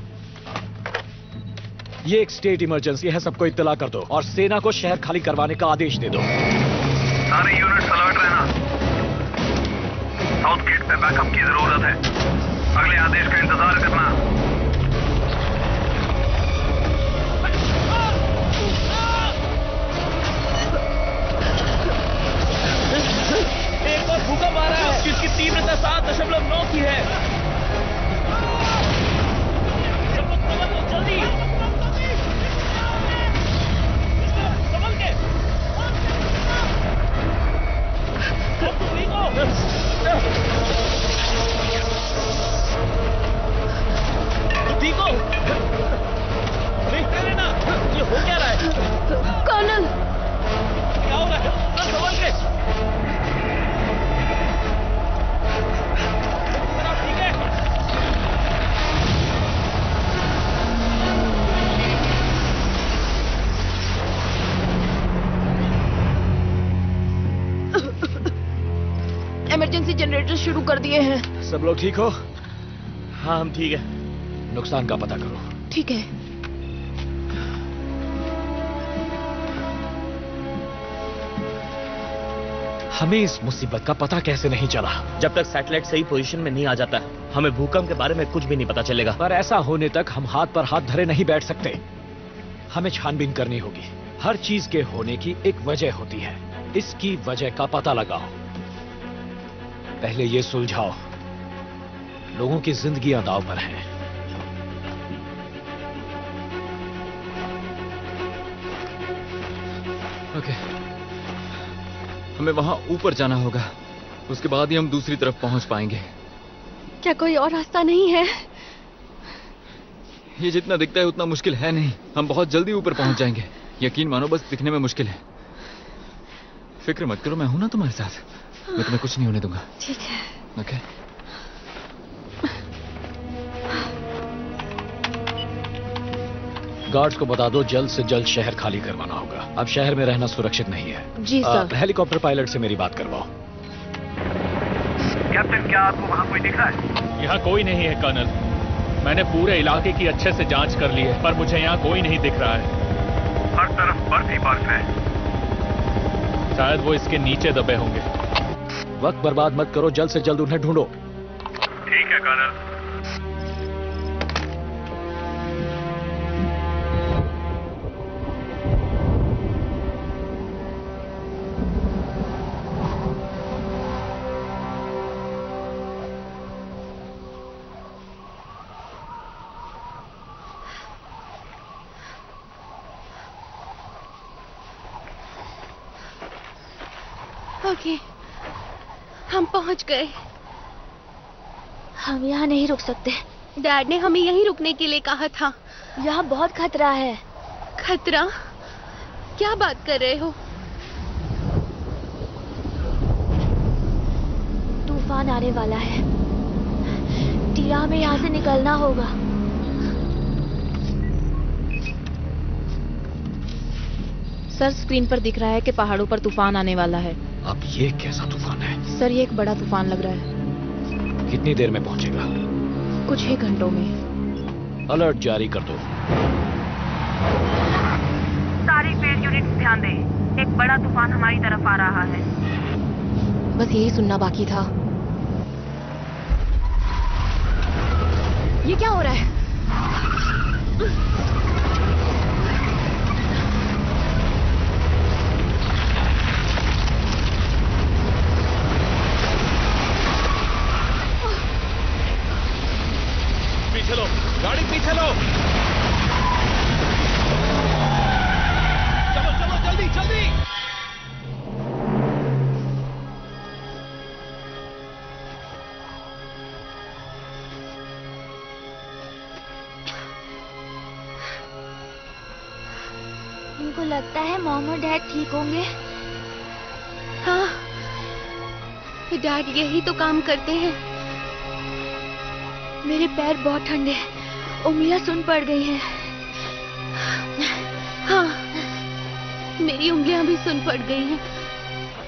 ये एक स्टेट इमरजेंसी है, सबको इत्तला कर दो और सेना को शहर खाली करवाने का आदेश दे दो। सारे यूनिट्स अलर्ट रहना। साउथ गेट पे बैकअप की जरूरत है। अगले आदेश का इंतजार करना। एक और भूकंप आ रहा है जिसकी तीव्रता 7.9 की है। सब लोग संभल लो, जल्दी संभल के। सब तुम ठीक हो? तुम ठीक हो? देखते रहना। ये हो क्या रहा है? कर्नल, क्या हो रहा है? संभल के। ठीक है। इमरजेंसी जनरेटर शुरू कर दिए हैं। सब लोग ठीक हो? हाँ, हम ठीक है। नुकसान का पता करो। ठीक है। हमें इस मुसीबत का पता कैसे नहीं चला? जब तक सैटेलाइट सही पोजीशन में नहीं आ जाता, हमें भूकंप के बारे में कुछ भी नहीं पता चलेगा। पर ऐसा होने तक हम हाथ पर हाथ धरे नहीं बैठ सकते। हमें छानबीन करनी होगी। हर चीज के होने की एक वजह होती है। इसकी वजह का पता लगाओ। पहले ये सुलझाओ। लोगों की जिंदगियां दांव पर हैं। ओके, हमें वहां ऊपर जाना होगा। उसके बाद ही हम दूसरी तरफ पहुंच पाएंगे। क्या कोई और रास्ता नहीं है? ये जितना दिखता है उतना मुश्किल है नहीं। हम बहुत जल्दी ऊपर पहुंच जाएंगे। यकीन मानो, बस दिखने में मुश्किल है। फिक्र मत करो, मैं हूं ना तुम्हारे साथ। मैं तुम्हें कुछ नहीं होने दूंगा। ठीक है। ओके? गार्ड्स को बता दो जल्द से जल्द शहर खाली करवाना होगा। अब शहर में रहना सुरक्षित नहीं है। जी सर। हेलीकॉप्टर पायलट से मेरी बात करवाओ। कैप्टन, क्या आपको वहाँ कोई दिख रहा है? यहाँ कोई नहीं है कर्नल। मैंने पूरे इलाके की अच्छे से जांच कर ली है, पर मुझे यहाँ कोई नहीं दिख रहा है। हर तरफ बर्फ ही बर्फ है। शायद वो इसके नीचे दबे होंगे। वक्त बर्बाद मत करो, जल्द से जल्द उन्हें ढूंढो। ठीक है कर्नल। ओके, हम पहुंच गए। हम यहाँ नहीं रुक सकते। डैड ने हमें यहीं रुकने के लिए कहा था। यहाँ बहुत खतरा है। खतरा? क्या बात कर रहे हो? तूफान आने वाला है। टिया, हमें यहाँ से निकलना होगा। सर, स्क्रीन पर दिख रहा है कि पहाड़ों पर तूफान आने वाला है। अब ये कैसा तूफान है? सर, ये एक बड़ा तूफान लग रहा है। कितनी देर में पहुंचेगा? कुछ ही घंटों में। अलर्ट जारी कर दो। सारी फील्ड यूनिट्स ध्यान दें, एक बड़ा तूफान हमारी तरफ आ रहा है। बस यही सुनना बाकी था। ये क्या हो रहा है? पीछे लो, गाड़ी पीछे लो। चलो चलो, जल्दी जल्दी। उनको लगता है मॉम और डैड ठीक होंगे। हाँ, डैड यही तो काम करते हैं। मेरे पैर बहुत ठंडे, उंगलियां सुन पड़ गई हैं। हाँ, मेरी उंगलियां भी सुन पड़ गई हैं।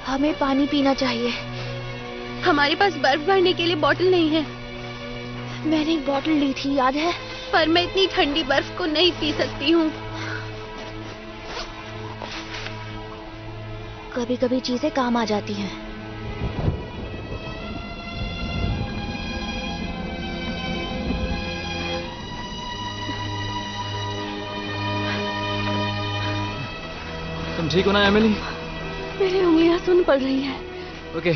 हमें पानी पीना चाहिए। हमारे पास बर्फ भरने के लिए बोतल नहीं है। मैंने एक बोतल ली थी, याद है? पर मैं इतनी ठंडी बर्फ को नहीं पी सकती हूँ। कभी कभी चीजें काम आ जाती हैं। तुम ठीक हो ना एमिली? मेरी उंगलियां सुन पड़ रही हैं। ओके,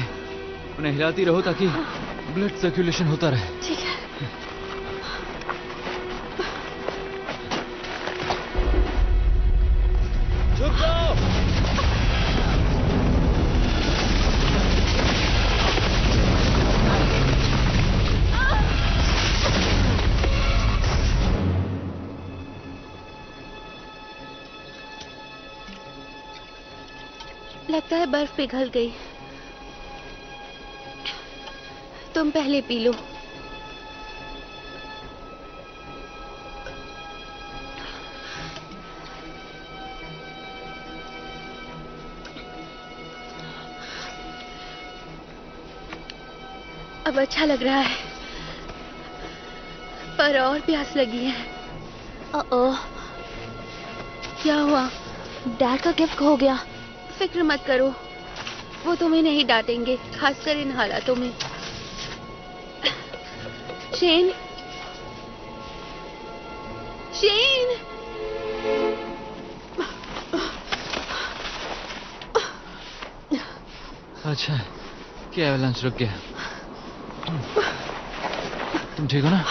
उन्हें हिलाती रहो ताकि ब्लड सर्कुलेशन होता रहे। ठीक है। झुक जाओ। लगता है बर्फ पिघल गई। तुम पहले पी लो। अब अच्छा लग रहा है, पर और प्यास लगी है। क्या हुआ? डैड का गिफ्ट खो गया। फिक्र मत करो, वो तुम्हें नहीं डांटेंगे, खासकर इन हालातों में। Shane, Shane. अच्छा, क्या एवलांच रुक गया? तुम ठीक हो ना?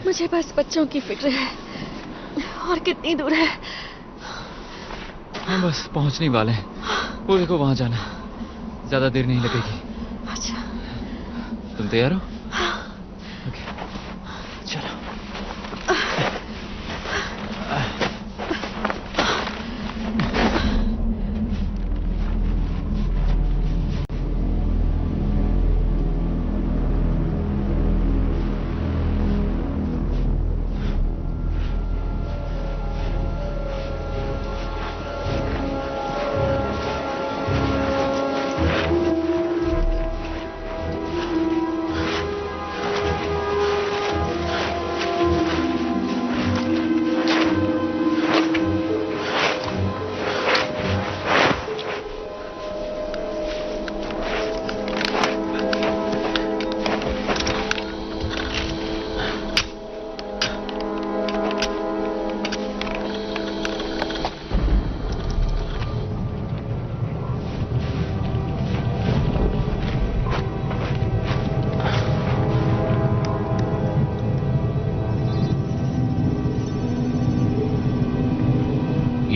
मुझे बस बच्चों की फिक्र है। और कितनी दूर है? हम बस पहुंचने वाले हैं। वो देखो, वहां जाना। ज्यादा देर नहीं लगेगी। अच्छा, तुम तैयार हो? ओके, चलो।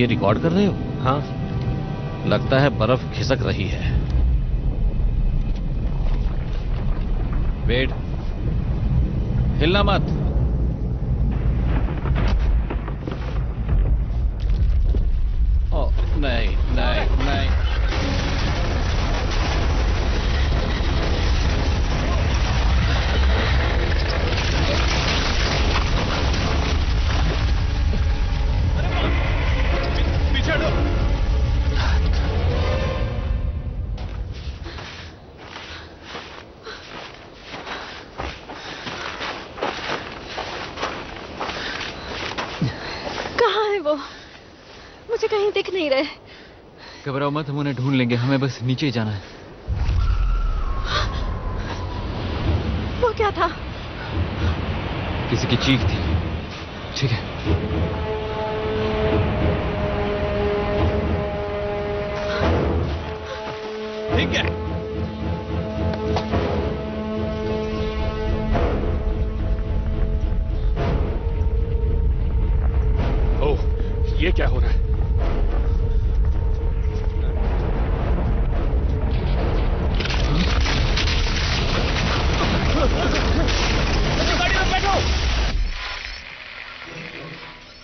ये रिकॉर्ड कर रहे हो? हाँ। लगता है बर्फ खिसक रही है। वेट, हिलना मत। ओ नहीं नहीं नहीं। पीछे हटो। कहाँ है वो? मुझे कहीं दिख नहीं रहे। घबराओ मत, हम उन्हें ढूंढ लेंगे, हमें बस नीचे ही जाना है। वो क्या था? किसी की चीख थी। ठीक है। ठीक है। ओह, ये क्या हो रहा है?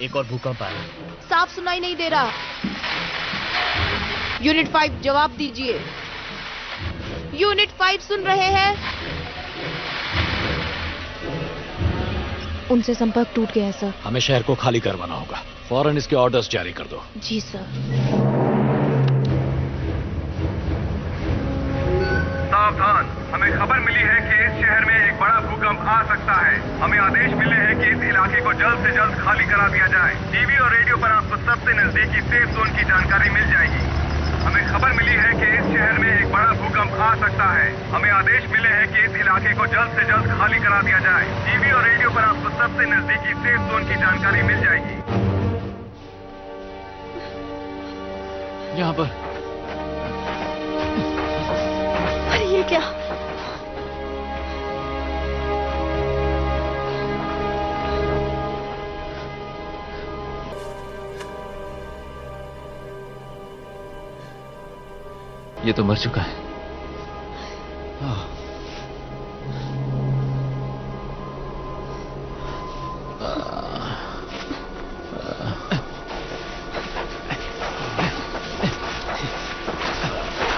एक और भूकंप आया। साफ सुनाई नहीं दे रहा। यूनिट 5 जवाब दीजिए। यूनिट 5 सुन रहे हैं? उनसे संपर्क टूट गया है सर। हमें शहर को खाली करवाना होगा। फौरन इसके ऑर्डर्स जारी कर दो। जी सर। सावधान, हमें खबर मिली है कि इस शहर में एक बड़ा भूकंप आ सकता है। हमें आदेश मिले हैं कि इस इलाके को जल्द से जल्द खाली करा दिया जाए। टीवी और रेडियो पर आपको सबसे नजदीकी सेफ जोन की जानकारी मिल जाएगी। हमें खबर मिली है कि इस शहर में एक बड़ा भूकंप आ सकता है। हमें आदेश मिले हैं कि इस इलाके को जल्द से जल्द खाली करा दिया जाए। टीवी और रेडियो पर आपको सबसे नजदीकी सेफ जोन की जानकारी मिल जाएगी। यहाँ पर। अरे ये क्या? ये तो मर चुका है।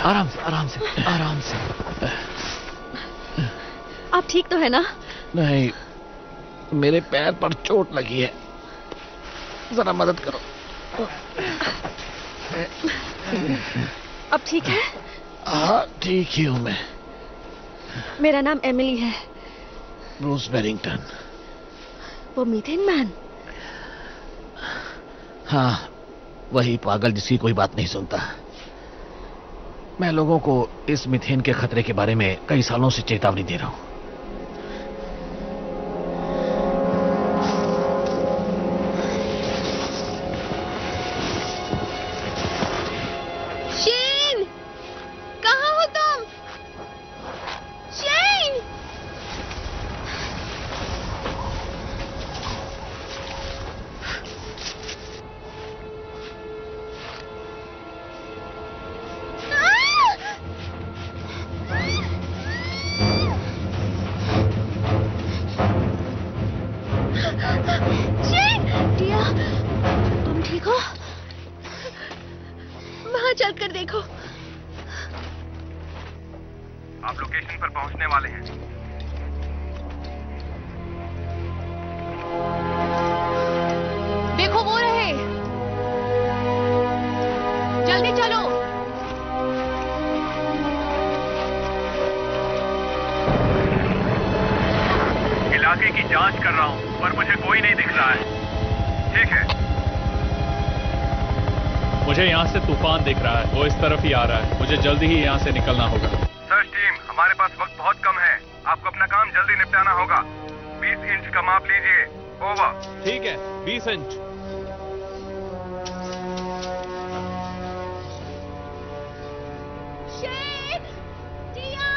आराम से, आराम से, आराम से। आप ठीक तो है ना? नहीं, मेरे पैर पर चोट लगी है, जरा मदद करो। अब ठीक है? हाँ, ठीक ही हूं मैं। मेरा नाम एमिली है। Bruce Barrington. वो मीथेन मैन? हाँ, वही पागल जिसकी कोई बात नहीं सुनता। मैं लोगों को इस मीथेन के खतरे के बारे में कई सालों से चेतावनी दे रहा हूं। शेन, कहाँ हो तुम? शेन! टिया, तुम ठीक हो? वहां चलकर देखो। आप लोकेशन पर पहुंचने वाले हैं। देखो वो रहे। जल्दी चलो। इलाके की जांच कर रहा हूं, पर मुझे कोई नहीं दिख रहा है। ठीक है। मुझे यहाँ से तूफान दिख रहा है, वो इस तरफ ही आ रहा है। मुझे जल्दी ही यहाँ से निकलना होगा। सर्च टीम, हमारे पास वक्त बहुत कम है। आपको अपना काम जल्दी निपटाना होगा। 20 इंच का माप लीजिए। ओवर। ठीक है, 20 इंच। शेन! टिया!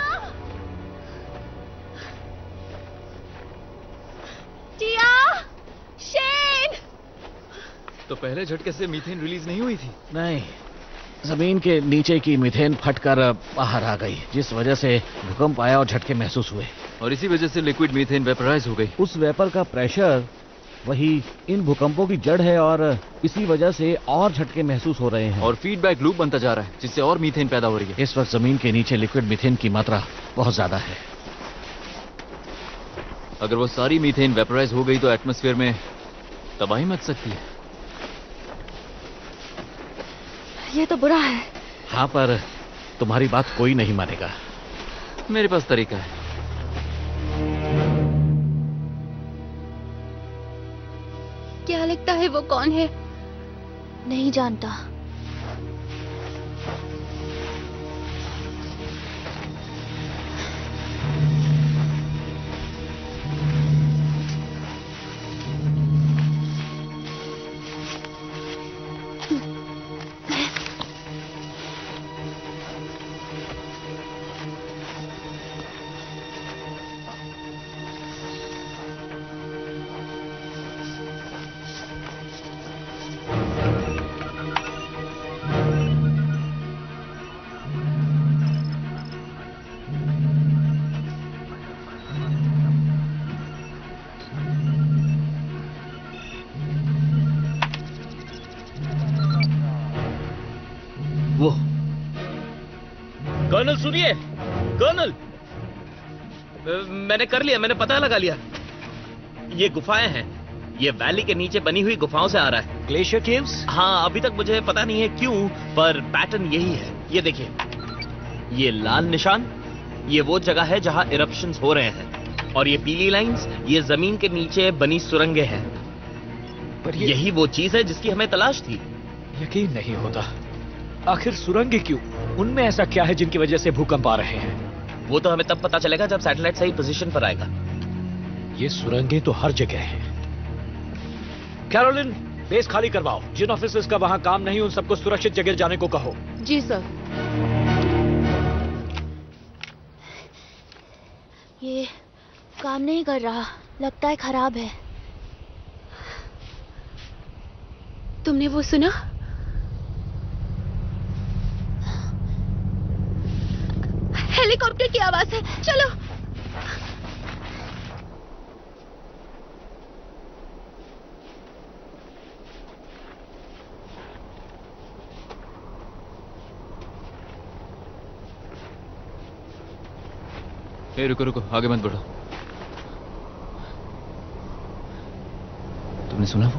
टिया! शेन! तो पहले झटके से मीथेन रिलीज नहीं हुई थी? नहीं, जमीन के नीचे की मीथेन फटकर बाहर आ गई, जिस वजह से भूकंप आया और झटके महसूस हुए। और इसी वजह से लिक्विड मीथेन वेपराइज हो गई। उस वेपर का प्रेशर वही इन भूकंपों की जड़ है और इसी वजह से और झटके महसूस हो रहे हैं। और फीडबैक लूप बनता जा रहा है, जिससे और मीथेन पैदा हो रही है। इस वक्त जमीन के नीचे लिक्विड मीथेन की मात्रा बहुत ज्यादा है। अगर वो सारी मीथेन वेपराइज हो गई तो एटमॉस्फेयर में तबाही मच सकती है। ये तो बुरा है। हाँ, पर तुम्हारी बात कोई नहीं मानेगा। मेरे पास तरीका है। क्या लगता है वो कौन है? नहीं जानता। कर्नल सुनिए, कर्नल, मैंने कर लिया, मैंने पता लगा लिया। ये गुफाएं हैं, ये वैली के नीचे बनी हुई गुफाओं से आ रहा है। Glacier caves? हाँ, अभी तक मुझे पता नहीं है क्यों, पर पैटर्न यही है। ये देखिए, ये लाल निशान, ये वो जगह है जहां इरप्शंस हो रहे हैं, और ये पीली लाइंस, ये जमीन के नीचे बनी सुरंगें हैं। पर यही वो चीज है जिसकी हमें तलाश थी। यकीन नहीं होता, आखिर सुरंगें क्यों? उनमें ऐसा क्या है जिनकी वजह से भूकंप आ रहे हैं? वो तो हमें तब पता चलेगा जब सैटेलाइट सही पोजीशन पर आएगा। ये सुरंगें तो हर जगह हैं। कैरोलिन, बेस खाली करवाओ। जिन ऑफिसर्स का वहां काम नहीं, उन सबको सुरक्षित जगह जाने को कहो। जी सर। ये काम नहीं कर रहा, लगता है खराब है। तुमने वो सुना? हेलीकॉप्टर की आवाज है, चलो। ए, रुको रुको, आगे मत बढ़ो। तुमने सुना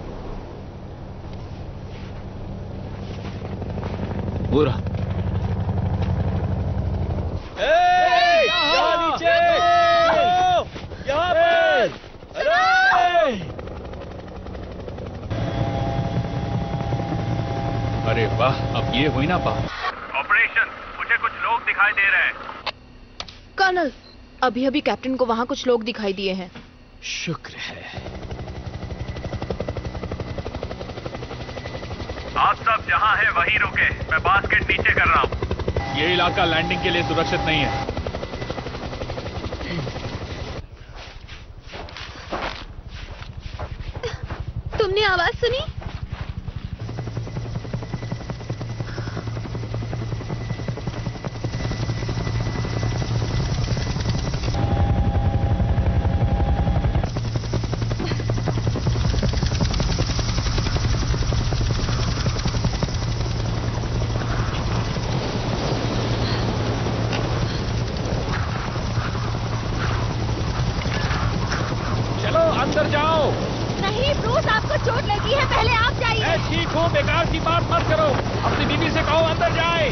वो रहा। अरे वाह, अब ये हुई ना बात। ऑपरेशन, मुझे कुछ लोग दिखाई दे रहे हैं। कर्नल, अभी अभी कैप्टन को वहां कुछ लोग दिखाई दिए हैं। शुक्र है। आप सब जहां हैं वहीं रुके, मैं बास्केट नीचे कर रहा हूं। ये इलाका लैंडिंग के लिए सुरक्षित नहीं है। तुमने आवाज सुनी? अंदर जाओ। नहीं ब्रूस, आपको चोट लगी है, पहले आप जाइए। मैं ठीक हूँ, बेकार की बात मत करो। अपनी बीवी से कहो अंदर जाए।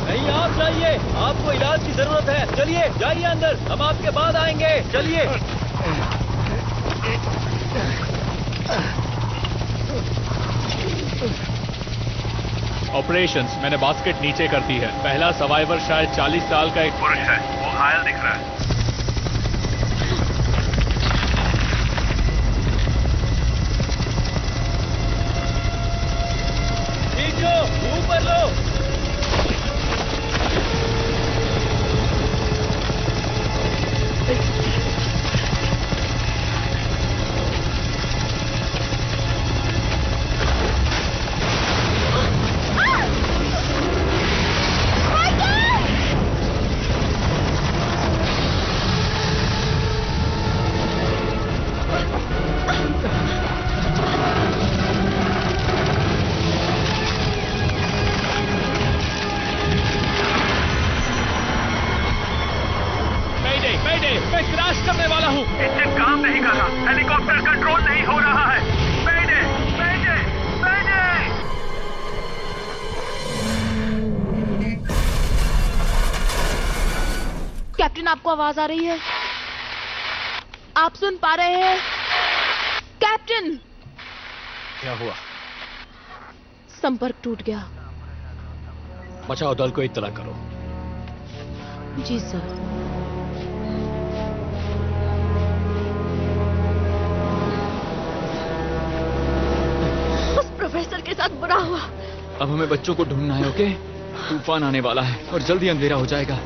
नहीं, आप जाइए, आपको इलाज की जरूरत है। चलिए जाइए अंदर, हम आपके बाद आएंगे। चलिए। ऑपरेशंस, मैंने बास्केट नीचे कर दी है। पहला सर्वाइवर शायद 40 साल का एक पुरुष है, वो घायल दिख रहा है। ऊपर लो। मैं क्रैश करने वाला हूँ। इंजन काम नहीं कर रहा, हेलीकॉप्टर कंट्रोल नहीं हो रहा है। मैडे, मैडे, मैडे। कैप्टन, आपको आवाज आ रही है? आप सुन पा रहे हैं? कैप्टन! क्या हुआ? संपर्क टूट गया। बचाओ दल को इत्तला करो। जी सर। उस प्रोफेसर के साथ बुरा हुआ। अब हमें बच्चों को ढूंढना है, ओके? तूफान आने वाला है और जल्दी अंधेरा हो जाएगा।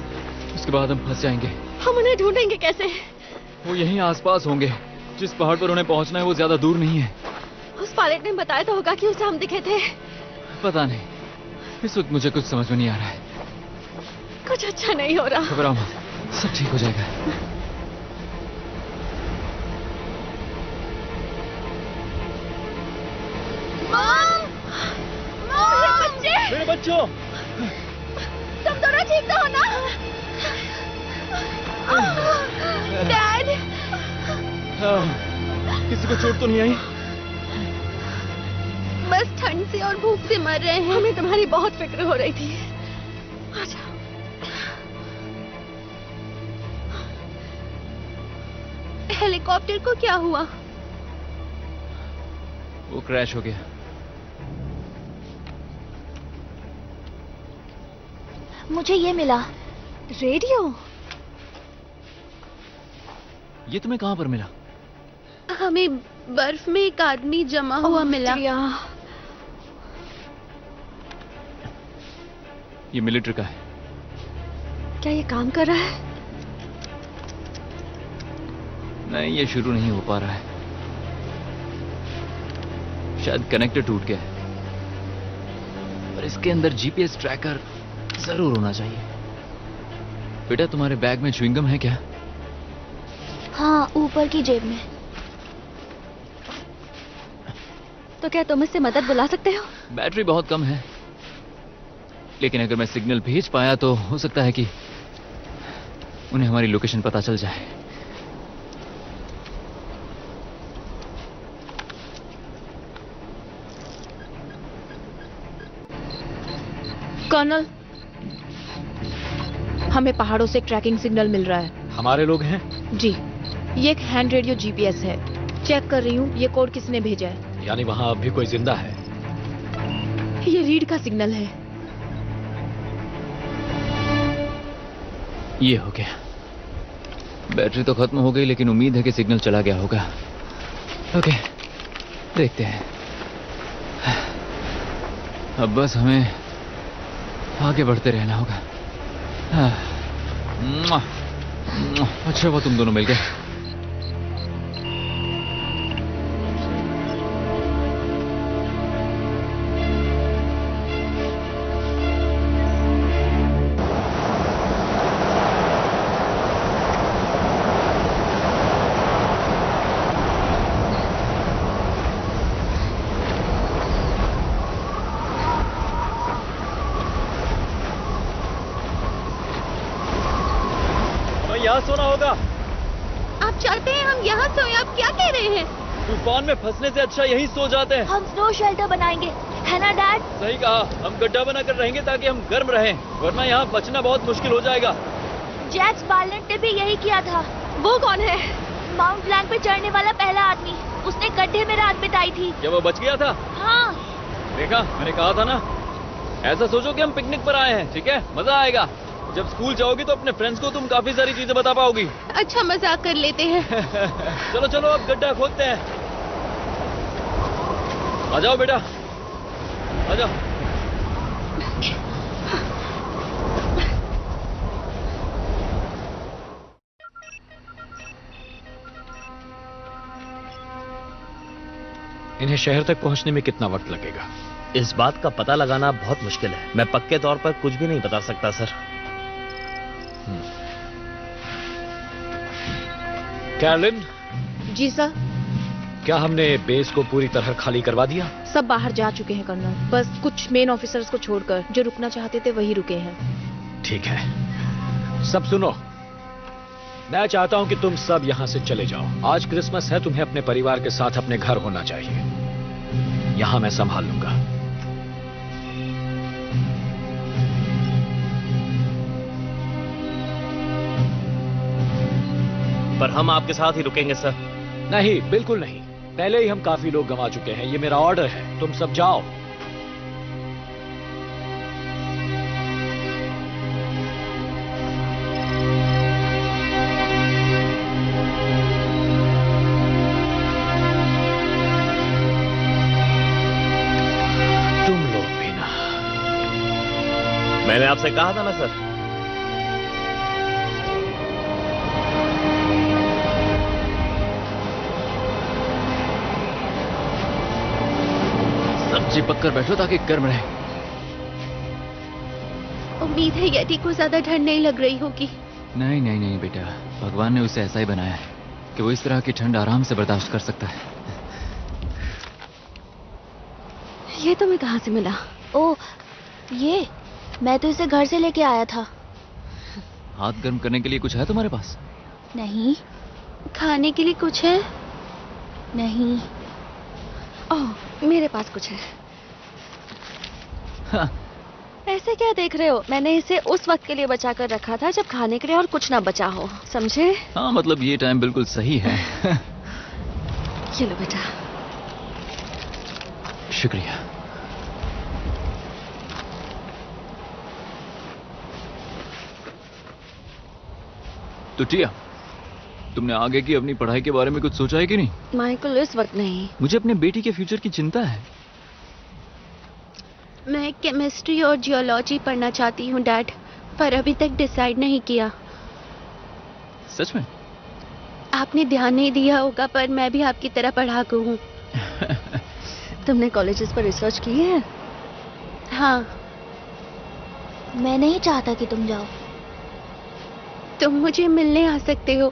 उसके बाद हम फंस जाएंगे। हम उन्हें ढूंढेंगे कैसे? वो यहीं आसपास होंगे। जिस पहाड़ पर उन्हें पहुंचना है वो ज्यादा दूर नहीं है। उस पायलट ने बताया तो होगा कि उसे हम दिखे थे। पता नहीं, इस वक्त मुझे कुछ समझ में नहीं आ रहा है। कुछ अच्छा नहीं हो रहा। घबराओ मत, सब ठीक हो जाएगा। मेरे बच्चों, तुम दोनों ठीक तो हो ना? डैड, किसी को चोट तो नहीं आई? बस ठंड से और भूख से मर रहे हैं। हमें तुम्हारी बहुत फिक्र हो रही थी। अच्छा, हेलीकॉप्टर को क्या हुआ? वो क्रैश हो गया। मुझे ये मिला। रेडियो? ये तुम्हें कहां पर मिला? हमें बर्फ में एक आदमी जमा हुआ मिला। ये मिलिट्री का है। क्या ये काम कर रहा है? नहीं, ये शुरू नहीं हो पा रहा है। शायद कनेक्टर टूट गया है। पर इसके अंदर जीपीएस ट्रैकर जरूर होना चाहिए। बेटा, तुम्हारे बैग में च्युइंगम है क्या? हाँ, ऊपर की जेब में। तो क्या तुम इससे मदद बुला सकते हो? बैटरी बहुत कम है, लेकिन अगर मैं सिग्नल भेज पाया तो हो सकता है कि उन्हें हमारी लोकेशन पता चल जाए। कर्नल, हमें पहाड़ों से ट्रैकिंग सिग्नल मिल रहा है। हमारे लोग हैं? जी, ये एक हैंड रेडियो जीपीएस है। चेक कर रही हूँ, ये कोड किसने भेजा है। यानी वहां अब भी कोई जिंदा है? ये रीड का सिग्नल है। ये हो गया। बैटरी तो खत्म हो गई, लेकिन उम्मीद है कि सिग्नल चला गया होगा। ओके, देखते हैं। अब बस हमें आगे बढ़ते रहना होगा। अच्छा वो तुम दोनों मिल गए। यहाँ सोना होगा। आप चाहते हैं हम यहाँ सोएं? आप क्या कह रहे हैं? तूफान में फंसने से अच्छा यहीं सो जाते हैं। हम स्नो शेल्टर बनाएंगे, है ना डैड? सही कहा, हम गड्ढा बनाकर रहेंगे ताकि हम गर्म रहें, वरना यहाँ बचना बहुत मुश्किल हो जाएगा। जैक्स बार्लेट ने भी यही किया था। वो कौन है? माउंट ब्लैंक पे चढ़ने वाला पहला आदमी। उसने गड्ढे में रात बिताई थी। क्या वो बच गया था? हाँ। देखा, मैंने कहा था ना। ऐसा सोचो कि हम पिकनिक पर आए हैं, ठीक है? मजा आएगा। जब स्कूल जाओगी तो अपने फ्रेंड्स को तुम काफी सारी चीजें बता पाओगी। अच्छा, मजाक कर लेते हैं। चलो चलो, अब गड्ढा खोदते हैं। आ जाओ बेटा, आ जाओ। इन्हें शहर तक पहुंचने में कितना वक्त लगेगा? इस बात का पता लगाना बहुत मुश्किल है। मैं पक्के तौर पर कुछ भी नहीं बता सकता सर। कैरोलिन? जी सर। क्या हमने बेस को पूरी तरह खाली करवा दिया? सब बाहर जा चुके हैं कर्नल, बस कुछ मेन ऑफिसर्स को छोड़कर। जो रुकना चाहते थे वही रुके हैं। ठीक है। सब सुनो, मैं चाहता हूं कि तुम सब यहां से चले जाओ। आज क्रिसमस है, तुम्हें अपने परिवार के साथ अपने घर होना चाहिए। यहां मैं संभाल लूंगा। पर हम आपके साथ ही रुकेंगे सर। नहीं, बिल्कुल नहीं। पहले ही हम काफी लोग गंवा चुके हैं। ये मेरा ऑर्डर है, तुम सब जाओ। तुम लोग भी ना। मैंने आपसे कहा था ना सर। चिपक कर बैठो ताकि गर्म रहे। उम्मीद है यति को ज्यादा ठंड नहीं लग रही होगी। नहीं नहीं नहीं बेटा, भगवान ने उसे ऐसा ही बनाया है कि वो इस तरह की ठंड आराम से बर्दाश्त कर सकता है। ये तुम्हें कहाँ से मिला? ओह, ये मैं तो इसे घर से लेके आया था। हाथ गर्म करने के लिए कुछ है तुम्हारे पास? नहीं। खाने के लिए कुछ है? नहीं। ओह, मेरे पास कुछ है। हाँ। ऐसे क्या देख रहे हो? मैंने इसे उस वक्त के लिए बचा कर रखा था जब खाने के लिए और कुछ ना बचा हो, समझे? हाँ, मतलब ये टाइम बिल्कुल सही है। ये लो बेटा। शुक्रिया। तो टिया, तुमने आगे की अपनी पढ़ाई के बारे में कुछ सोचा है कि नहीं? माइकल, इस वक्त नहीं। मुझे अपने बेटी के फ्यूचर की चिंता है। मैं केमिस्ट्री और जियोलॉजी पढ़ना चाहती हूँ डैड, पर अभी तक डिसाइड नहीं किया। सच में? आपने ध्यान नहीं दिया होगा, पर मैं भी आपकी तरह पढ़ाकू हूँ। तुमने कॉलेजेस पर रिसर्च की है? हाँ। मैं नहीं चाहता कि तुम जाओ। तुम मुझे मिलने आ सकते हो।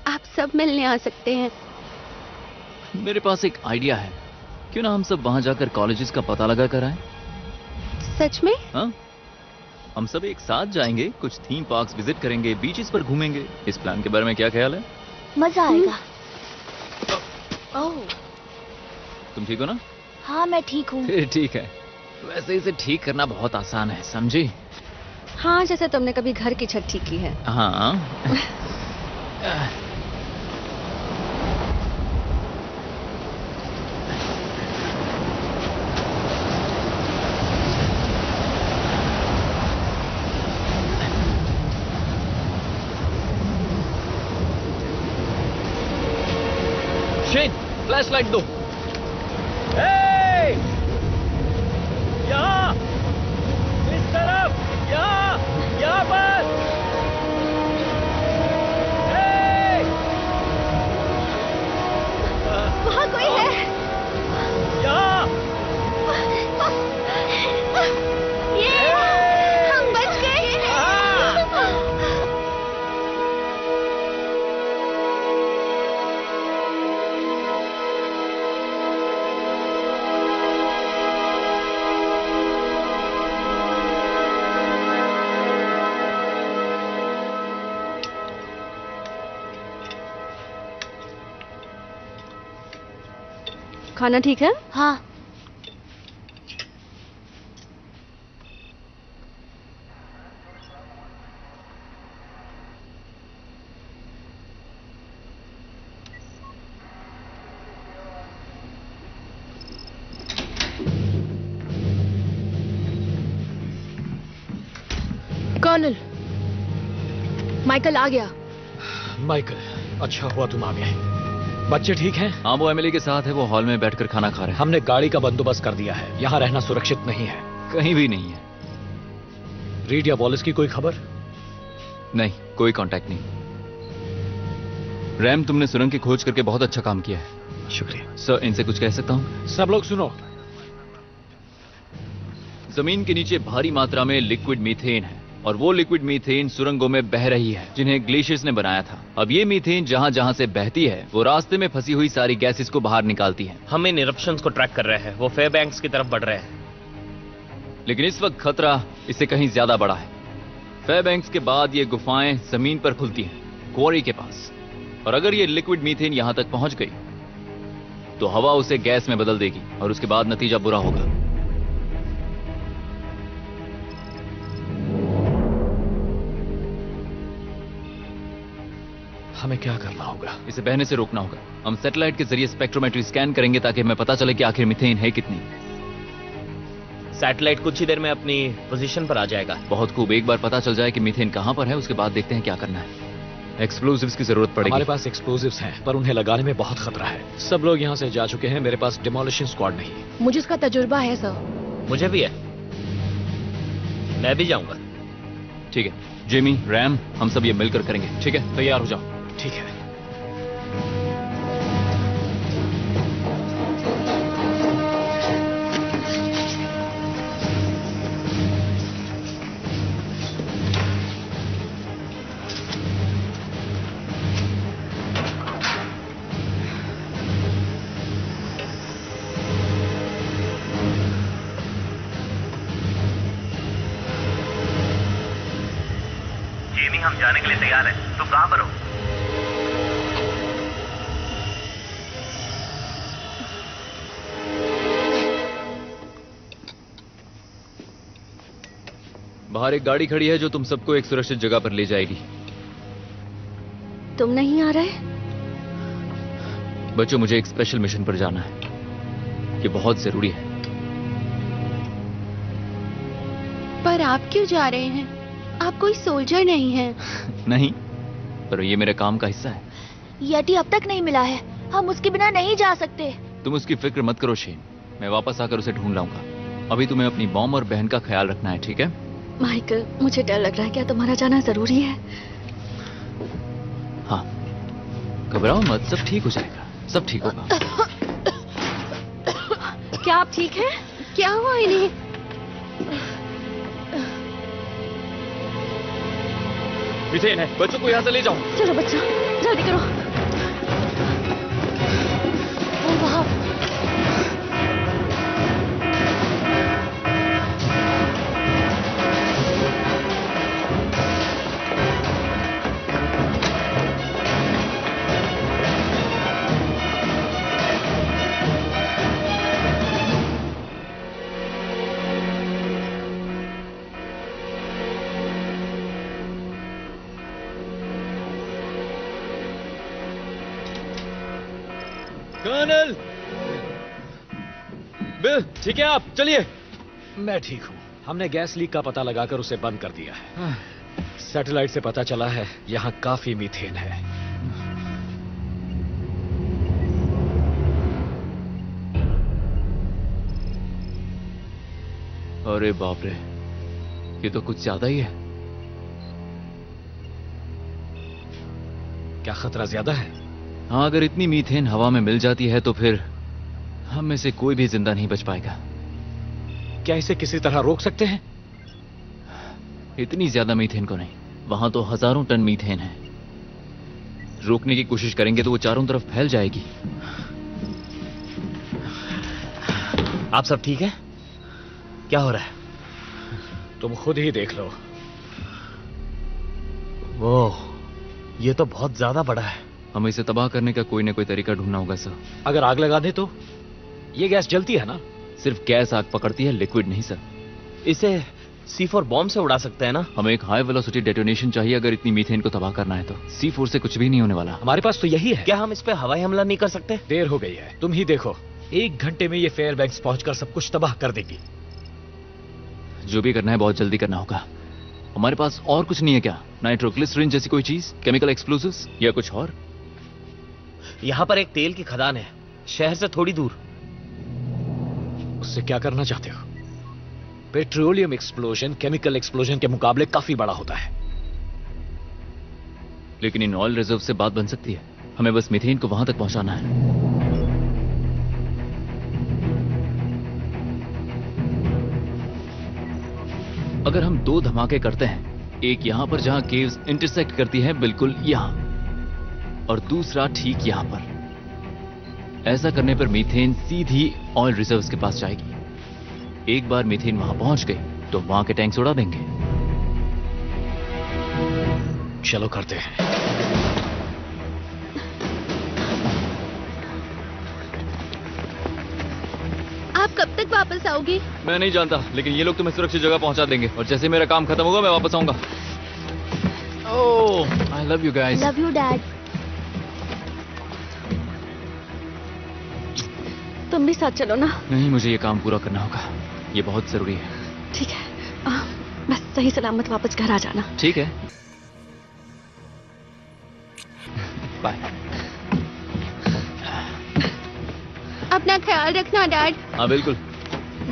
आप सब मिलने आ सकते हैं। मेरे पास एक आइडिया है। क्यों ना हम सब वहां जाकर कॉलेजेस का पता लगा कर आए? सच में? हाँ, हम सब एक साथ जाएंगे, कुछ थीम पार्क्स विजिट करेंगे, बीचेस पर घूमेंगे। इस प्लान के बारे में क्या ख्याल है? मजा आएगा। ओह, तुम ठीक हो ना? हाँ, मैं ठीक हूँ। फिर ठीक है। वैसे इसे ठीक करना बहुत आसान है, समझी? हाँ, जैसे तुमने कभी घर की छत ठीक की है। हाँ। शेन, फ्लैशलाइट दो। यहाँ, इस तरफ, यहाँ पर। वहाँ कोई है। यहाँ। ये, हम बच गए। खाना ठीक है? हाँ। कर्नल, माइकल आ गया। माइकल, अच्छा हुआ तुम आ गए। बच्चे ठीक हैं? हाँ, वो एमिली के साथ है। वो हॉल में बैठकर खाना खा रहे हैं। हमने गाड़ी का बंदोबस्त कर दिया है। यहाँ रहना सुरक्षित नहीं है। कहीं भी नहीं है। रीड या वॉलिस की कोई खबर? नहीं, कोई कांटेक्ट नहीं। रैम, तुमने सुरंग की खोज करके बहुत अच्छा काम किया है। शुक्रिया सर। इनसे कुछ कह सकता हूँ? सब लोग सुनो। जमीन के नीचे भारी मात्रा में लिक्विड मीथेन है और वो लिक्विड मीथेन सुरंगों में बह रही है जिन्हें ग्लेशियर्स ने बनाया था। अब ये मीथेन जहाँ जहाँ से बहती है वो रास्ते में फंसी हुई सारी गैसेस को बाहर निकालती है। हम इन इरप्शंस को ट्रैक कर रहे हैं। वो फेयरबैंक्स की तरफ बढ़ रहे हैं। लेकिन इस वक्त खतरा इससे कहीं ज्यादा बड़ा है। फेयरबैंक्स के बाद ये गुफाएं जमीन पर खुलती हैं क्वारी के पास। और अगर ये लिक्विड मीथेन यहां तक पहुंच गई तो हवा उसे गैस में बदल देगी और उसके बाद नतीजा बुरा होगा। हमें क्या करना होगा? इसे बहने से रोकना होगा। हम सैटेलाइट के जरिए स्पेक्ट्रोमेट्री स्कैन करेंगे ताकि हमें पता चले कि आखिर मीथेन है कितनी। सैटेलाइट कुछ ही देर में अपनी पोजीशन पर आ जाएगा। बहुत खूब। एक बार पता चल जाए कि मीथेन कहां पर है, उसके बाद देखते हैं क्या करना है। एक्सप्लोजिव्स की जरूरत पड़ेगी। हमारे पास एक्सप्लोजिव्स हैं, पर उन्हें लगाने में बहुत खतरा है। सब लोग यहाँ से जा चुके हैं, मेरे पास डिमोलिशन स्क्वाड नहीं। मुझे इसका तजुर्बा है सर। मुझे भी है, मैं भी जाऊंगा। ठीक है जेमी, रैम, हम सब ये मिलकर करेंगे। ठीक है, तैयार हो जाओ। ठीक है। जेमी, हम जाने के लिए तैयार हैं। तुम कहां पर हो? बाहर एक गाड़ी खड़ी है जो तुम सबको एक सुरक्षित जगह पर ले जाएगी। तुम नहीं आ रहे? बच्चों, मुझे एक स्पेशल मिशन पर जाना है, ये बहुत जरूरी है। पर आप क्यों जा रहे हैं? आप कोई सोल्जर नहीं हैं। नहीं, पर ये मेरे काम का हिस्सा है। यटी अब तक नहीं मिला है, हम उसके बिना नहीं जा सकते। तुम उसकी फिक्र मत करो शेन, मैं वापस आकर उसे ढूंढ लाऊंगा। अभी तुम्हें अपनी मॉम और बहन का ख्याल रखना है, ठीक है? माइकल, मुझे डर लग रहा है। क्या तुम्हारा जाना जरूरी है? हाँ, घबराओ मत, सब ठीक हो जाएगा, सब ठीक होगा। क्या आप ठीक हैं? क्या हुआ इन्हें? मीथेन है, बच्चों को यहाँ से ले जाओ। चलो बच्चा, जल्दी करो। ओ वाह, कर्नल बिल, ठीक है आप चलिए। मैं ठीक हूँ। हमने गैस लीक का पता लगाकर उसे बंद कर दिया है। सैटेलाइट से पता चला है यहाँ काफी मीथेन है। अरे बाप रे, ये तो कुछ ज्यादा ही है। क्या खतरा ज्यादा है? हाँ, अगर इतनी मीथेन हवा में मिल जाती है तो फिर हम में से कोई भी जिंदा नहीं बच पाएगा। क्या इसे किसी तरह रोक सकते हैं? इतनी ज्यादा मीथेन को नहीं, वहां तो हजारों टन मीथेन है। रोकने की कोशिश करेंगे तो वो चारों तरफ फैल जाएगी। आप सब ठीक है? क्या हो रहा है? तुम खुद ही देख लो। वो ये तो बहुत ज्यादा बड़ा है। हमें इसे तबाह करने का कोई ना कोई तरीका ढूंढना होगा सर। अगर आग लगा दे तो? ये गैस जलती है ना? सिर्फ गैस आग पकड़ती है, लिक्विड नहीं सर। इसे C4 बॉम्ब से उड़ा सकते हैं ना? हमें एक हाई वेलोसिटी डेटोनेशन चाहिए अगर इतनी मीथेन को तबाह करना है तो। C4 से कुछ भी नहीं होने वाला। हमारे पास तो यही है। क्या हम इस पे हवाई हमला नहीं कर सकते? देर हो गई है, तुम ही देखो। 1 घंटे में ये फेयरबैंक्स पहुंचकर सब कुछ तबाह कर देगी। जो भी करना है बहुत जल्दी करना होगा। हमारे पास और कुछ नहीं है क्या? नाइट्रोग्लिसरीन जैसी कोई चीज, केमिकल एक्सप्लोसिव्स या कुछ और? यहाँ पर एक तेल की खदान है, शहर से थोड़ी दूर। उससे क्या करना चाहते हो? पेट्रोलियम एक्सप्लोजन केमिकल एक्सप्लोजन के मुकाबले काफी बड़ा होता है। लेकिन इन ऑयल रिजर्व से बात बन सकती है। हमें बस मीथेन को वहां तक पहुंचाना है। अगर हम 2 धमाके करते हैं, एक यहां पर जहां केव्स इंटरसेक्ट करती है बिल्कुल यहां, और दूसरा ठीक यहां पर, ऐसा करने पर मीथेन सीधी ऑयल रिजर्व्स के पास जाएगी। एक बार मीथेन वहां पहुंच गई तो वहां के टैंक्स उड़ा देंगे। चलो करते हैं। आप कब तक वापस आओगे? मैं नहीं जानता, लेकिन ये लोग तुम्हें सुरक्षित जगह पहुंचा देंगे और जैसे मेरा काम खत्म होगा मैं वापस आऊंगा। Oh, I love you guys. Love you dad. तुम भी साथ चलो ना। नहीं, मुझे ये काम पूरा करना होगा, ये बहुत जरूरी है। ठीक है, बस सही सलामत वापस घर आ जाना। ठीक है, बाय। अपना ख्याल रखना डैड। हाँ बिल्कुल।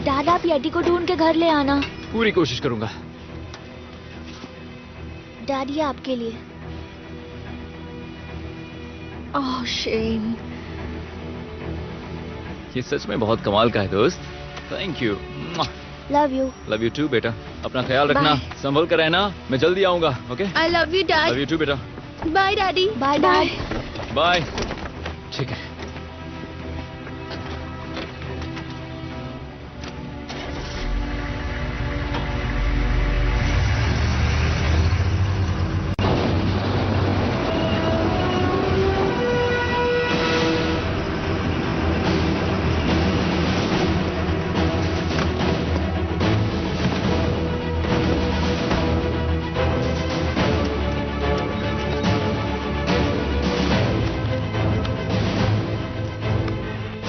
डैड आप येटी को ढूंढ के घर ले आना। पूरी कोशिश करूंगा। डैड ये आपके लिए। ओह शेन, ये सच में बहुत कमाल का है दोस्त। Thank you. Love you. Love you too बेटा। अपना ख्याल रखना, संभल कर रहना। मैं जल्दी आऊंगा। Okay. I love you dad. Love you too बेटा। Bye daddy. Bye dad. Bye. ठीक है।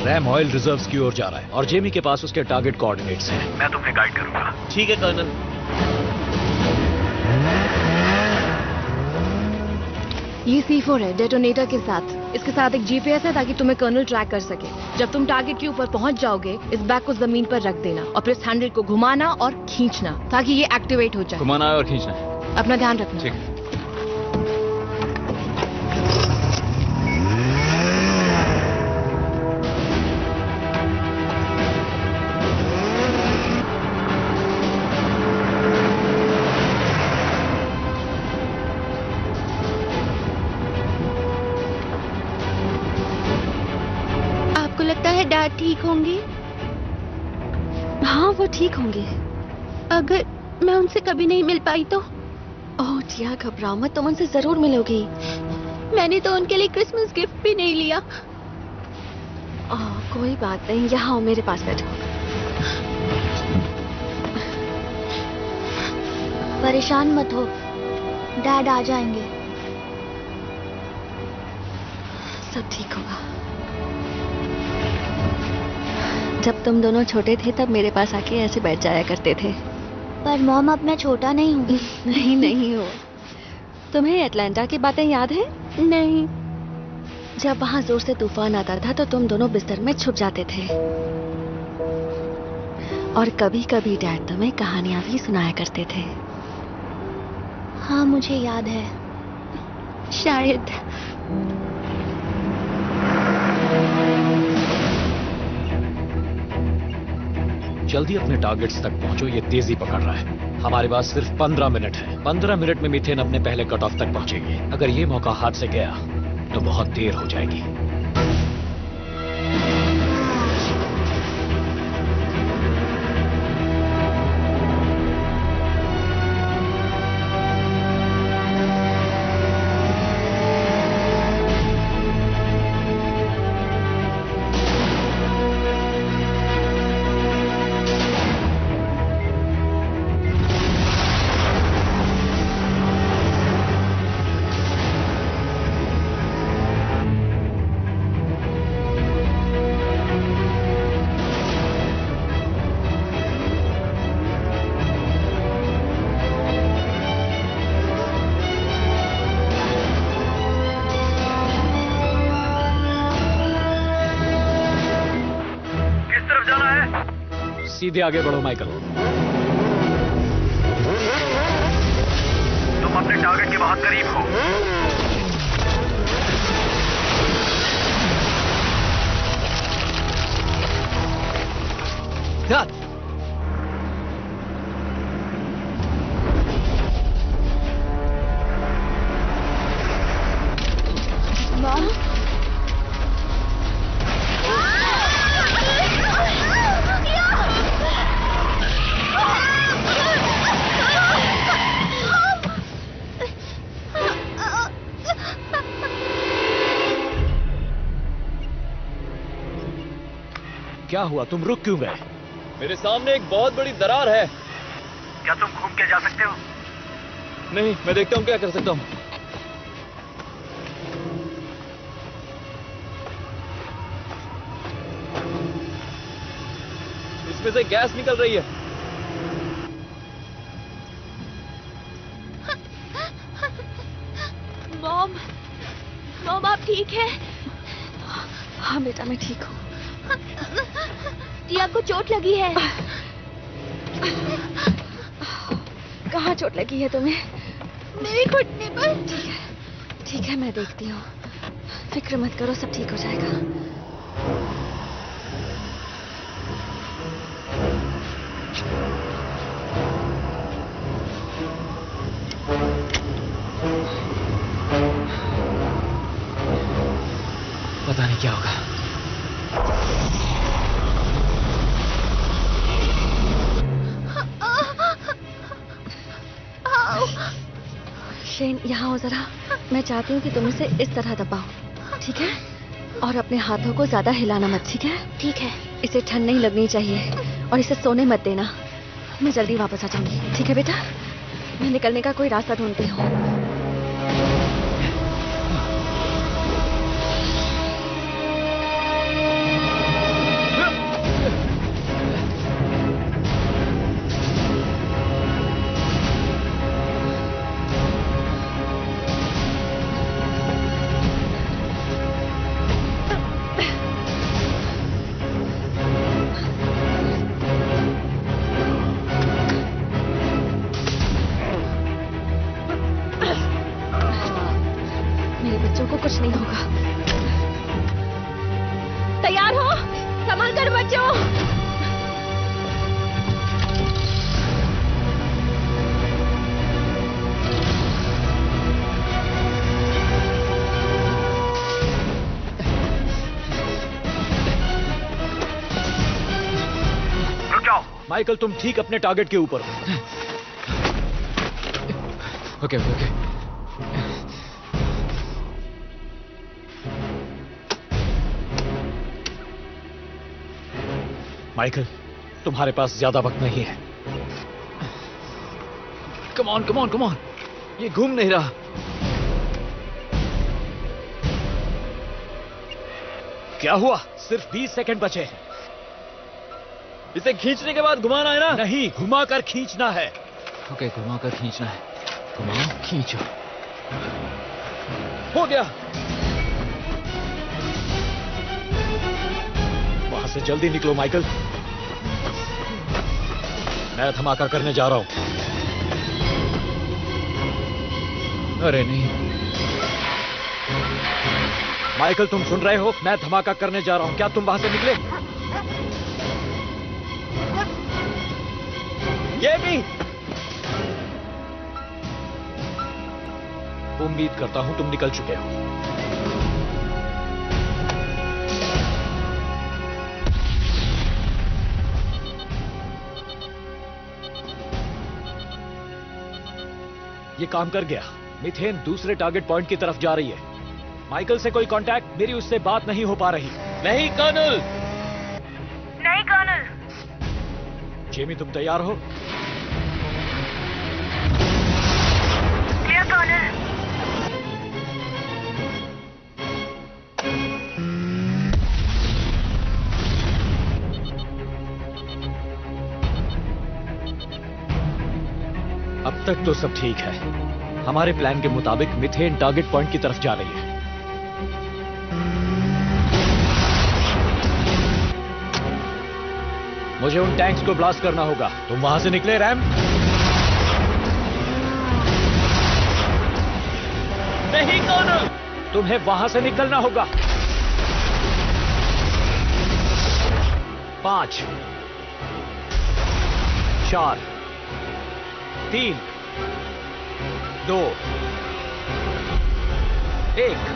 रैम ऑयल रिजर्व्स की ओर जा रहा है और जेमी के पास उसके टारगेट कोऑर्डिनेट्स हैं। मैं तुम्हें गाइड करूंगा। ठीक है कर्नल। ये C4 है डेटोनेटर के साथ। इसके साथ एक GPS है ताकि तुम्हें कर्नल ट्रैक कर सके। जब तुम टारगेट के ऊपर पहुंच जाओगे, इस बैग को जमीन पर रख देना और फिर इस हैंडल को घुमाना और खींचना ताकि ये एक्टिवेट हो जाए। घुमाना है और खींचना है। अपना ध्यान रखना। ठीक है। आपको लगता है डैड ठीक होंगे? हाँ, वो ठीक होंगे। अगर मैं उनसे कभी नहीं मिल पाई तो? ओह टिया, घबराओ मत, तुम उनसे जरूर मिलोगी। मैंने तो उनके लिए क्रिसमस गिफ्ट भी नहीं लिया। ओह कोई बात नहीं, यहाँ आओ, मेरे पास बैठो। परेशान मत हो, डैड आ जाएंगे। सब ठीक होगा। जब तुम दोनों छोटे थे तब मेरे पास आके ऐसे बैठ जाया करते थे। पर मॉम अब मैं छोटा नहीं हूँ। नहीं नहीं हो। तुम्हें अटलांटा की बातें याद है? नहीं। जब वहाँ जोर से तूफान आता था तो तुम दोनों बिस्तर में छुप जाते थे और कभी कभी डैड तुम्हें कहानियां भी सुनाया करते थे। हाँ मुझे याद है। शायद। जल्दी अपने टारगेट्स तक पहुंचो, ये तेजी पकड़ रहा है। हमारे पास सिर्फ 15 मिनट है। 15 मिनट में मीथेन अपने पहले कट ऑफ तक पहुंचेगी। अगर ये मौका हाथ से गया तो बहुत देर हो जाएगी। सीधे आगे बढ़ो माइकल। तुम अपने टारगेट के बहुत करीब हो। क्या हुआ? तुम रुक क्यों गए? मेरे सामने एक बहुत बड़ी दरार है। क्या तुम घूम के जा सकते हो? नहीं, मैं देखता हूँ क्या कर सकता हूँ। इसमें से गैस निकल रही है। मॉम, मॉम आप ठीक है? हाँ बेटा मैं ठीक हूँ। टिया को चोट लगी है। कहाँ चोट लगी है तुम्हें? मेरे घुटने पर। ठीक है मैं देखती हूँ। फिक्र मत करो, सब ठीक हो जाएगा। पता नहीं क्या होगा। शेन यहाँ हो जरा। मैं चाहती हूँ कि तुम इसे इस तरह दबाओ, ठीक है? और अपने हाथों को ज्यादा हिलाना मत, ठीक है? ठीक है। इसे ठंड नहीं लगनी चाहिए और इसे सोने मत देना। मैं जल्दी वापस आ जाऊंगी, ठीक है बेटा? मैं निकलने का कोई रास्ता ढूंढती हूँ। कुछ नहीं होगा। तैयार हो? संभल कर बच्चों। रुक जाओ। माइकल तुम ठीक अपने टारगेट के ऊपर हो। Okay okay. माइकल तुम्हारे पास ज्यादा वक्त नहीं है। Come on come on come on. ये घूम नहीं रहा। क्या हुआ? सिर्फ 20 सेकंड बचे हैं। इसे खींचने के बाद घुमाना है ना? नहीं, घुमाकर खींचना है। ओके, घुमाकर खींचना है। घुमाओ, खींचो। हो गया। वहां से जल्दी निकलो माइकल। मैं धमाका करने जा रहा हूं। अरे नहीं माइकल तुम सुन रहे हो? मैं धमाका करने जा रहा हूं। क्या तुम वहां से निकले? ये भी। उम्मीद करता हूं तुम निकल चुके हो। ये काम कर गया। मिथेन दूसरे टारगेट पॉइंट की तरफ जा रही है। माइकल से कोई कांटेक्ट? मेरी उससे बात नहीं हो पा रही। नहीं कर्नल। नहीं कर्नल। जेमी तुम तैयार हो? Clear colonel. अब तक तो सब ठीक है। हमारे प्लान के मुताबिक मिथेन टारगेट पॉइंट की तरफ जा रही है। मुझे उन टैंक्स को ब्लास्ट करना होगा। तुम वहां से निकले रैम? नहीं कर्नल। तुम्हें वहां से निकलना होगा। 5 4 3 2 1।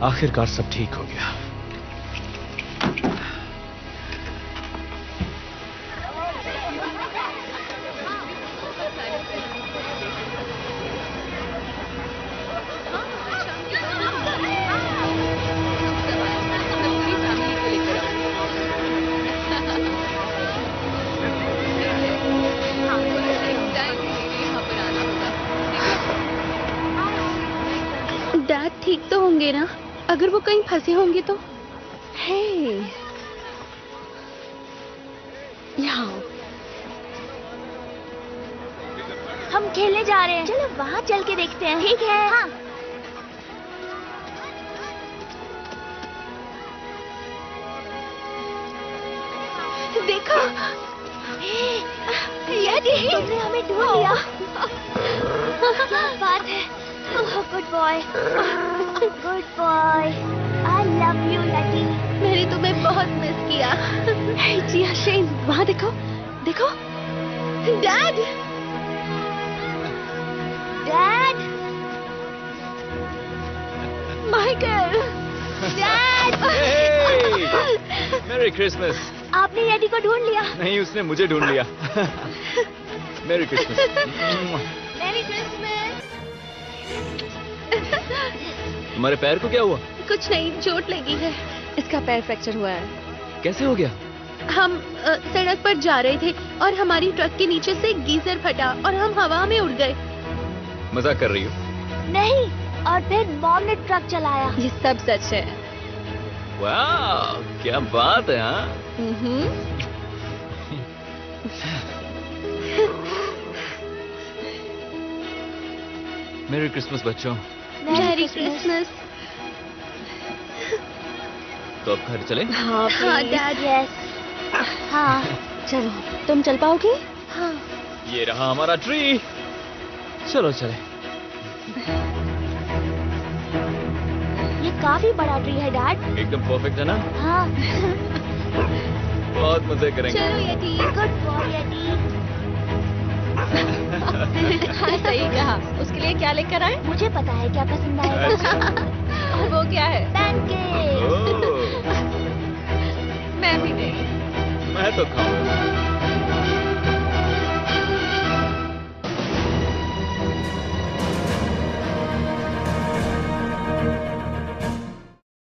आखिरकार सब ठीक हो गया। डैड ठीक तो होंगे ना? अगर वो कहीं फंसे होंगे तो? हे, यहाँ हम खेलने जा रहे हैं। चलो वहाँ चल के देखते हैं। ठीक है। हाँ। देखो, तुमने हमें ढूंढ लिया। क्या बात है। Good boy, good boy. I love you lucky. मैंने तुम्हें बहुत मिस किया। जी शेन, वहाँ देखो, देखो। Dad, dad, Michael, dad. मेरी क्रिसमस। आपने यदि को ढूंढ लिया। नहीं, उसने मुझे ढूंढ लिया। मेरी क्रिसमस। मेरी क्रिसमस। तुम्हारे पैर को क्या हुआ? कुछ नहीं, चोट लगी है। इसका पैर फ्रैक्चर हुआ है। कैसे हो गया? हम सड़क पर जा रहे थे और हमारी ट्रक के नीचे से गीजर फटा और हम हवा में उड़ गए। मजाक कर रही हो? नहीं, और फिर मॉम ने ट्रक चलाया। ये सब सच है। वाह, क्या बात है। हाँ, मेरी क्रिसमस बच्चों। Merry Christmas. तो अब घर चले? हाँ डैड। यस। हाँ, चलो, तुम चल पाओगे? हाँ। ये रहा हमारा ट्री। चलो चले। ये काफी बड़ा ट्री है डैड। एकदम परफेक्ट है ना? हाँ। बहुत मजे करेंगे। चलो यदि। गुड बॉय यदि। हाँ, सही कहा। उसके लिए क्या लेकर आए? मुझे पता है क्या पसंद आएगा। और वो क्या है? पैनकेक। ओह, मैं भी नहीं। मैं तो खाऊं।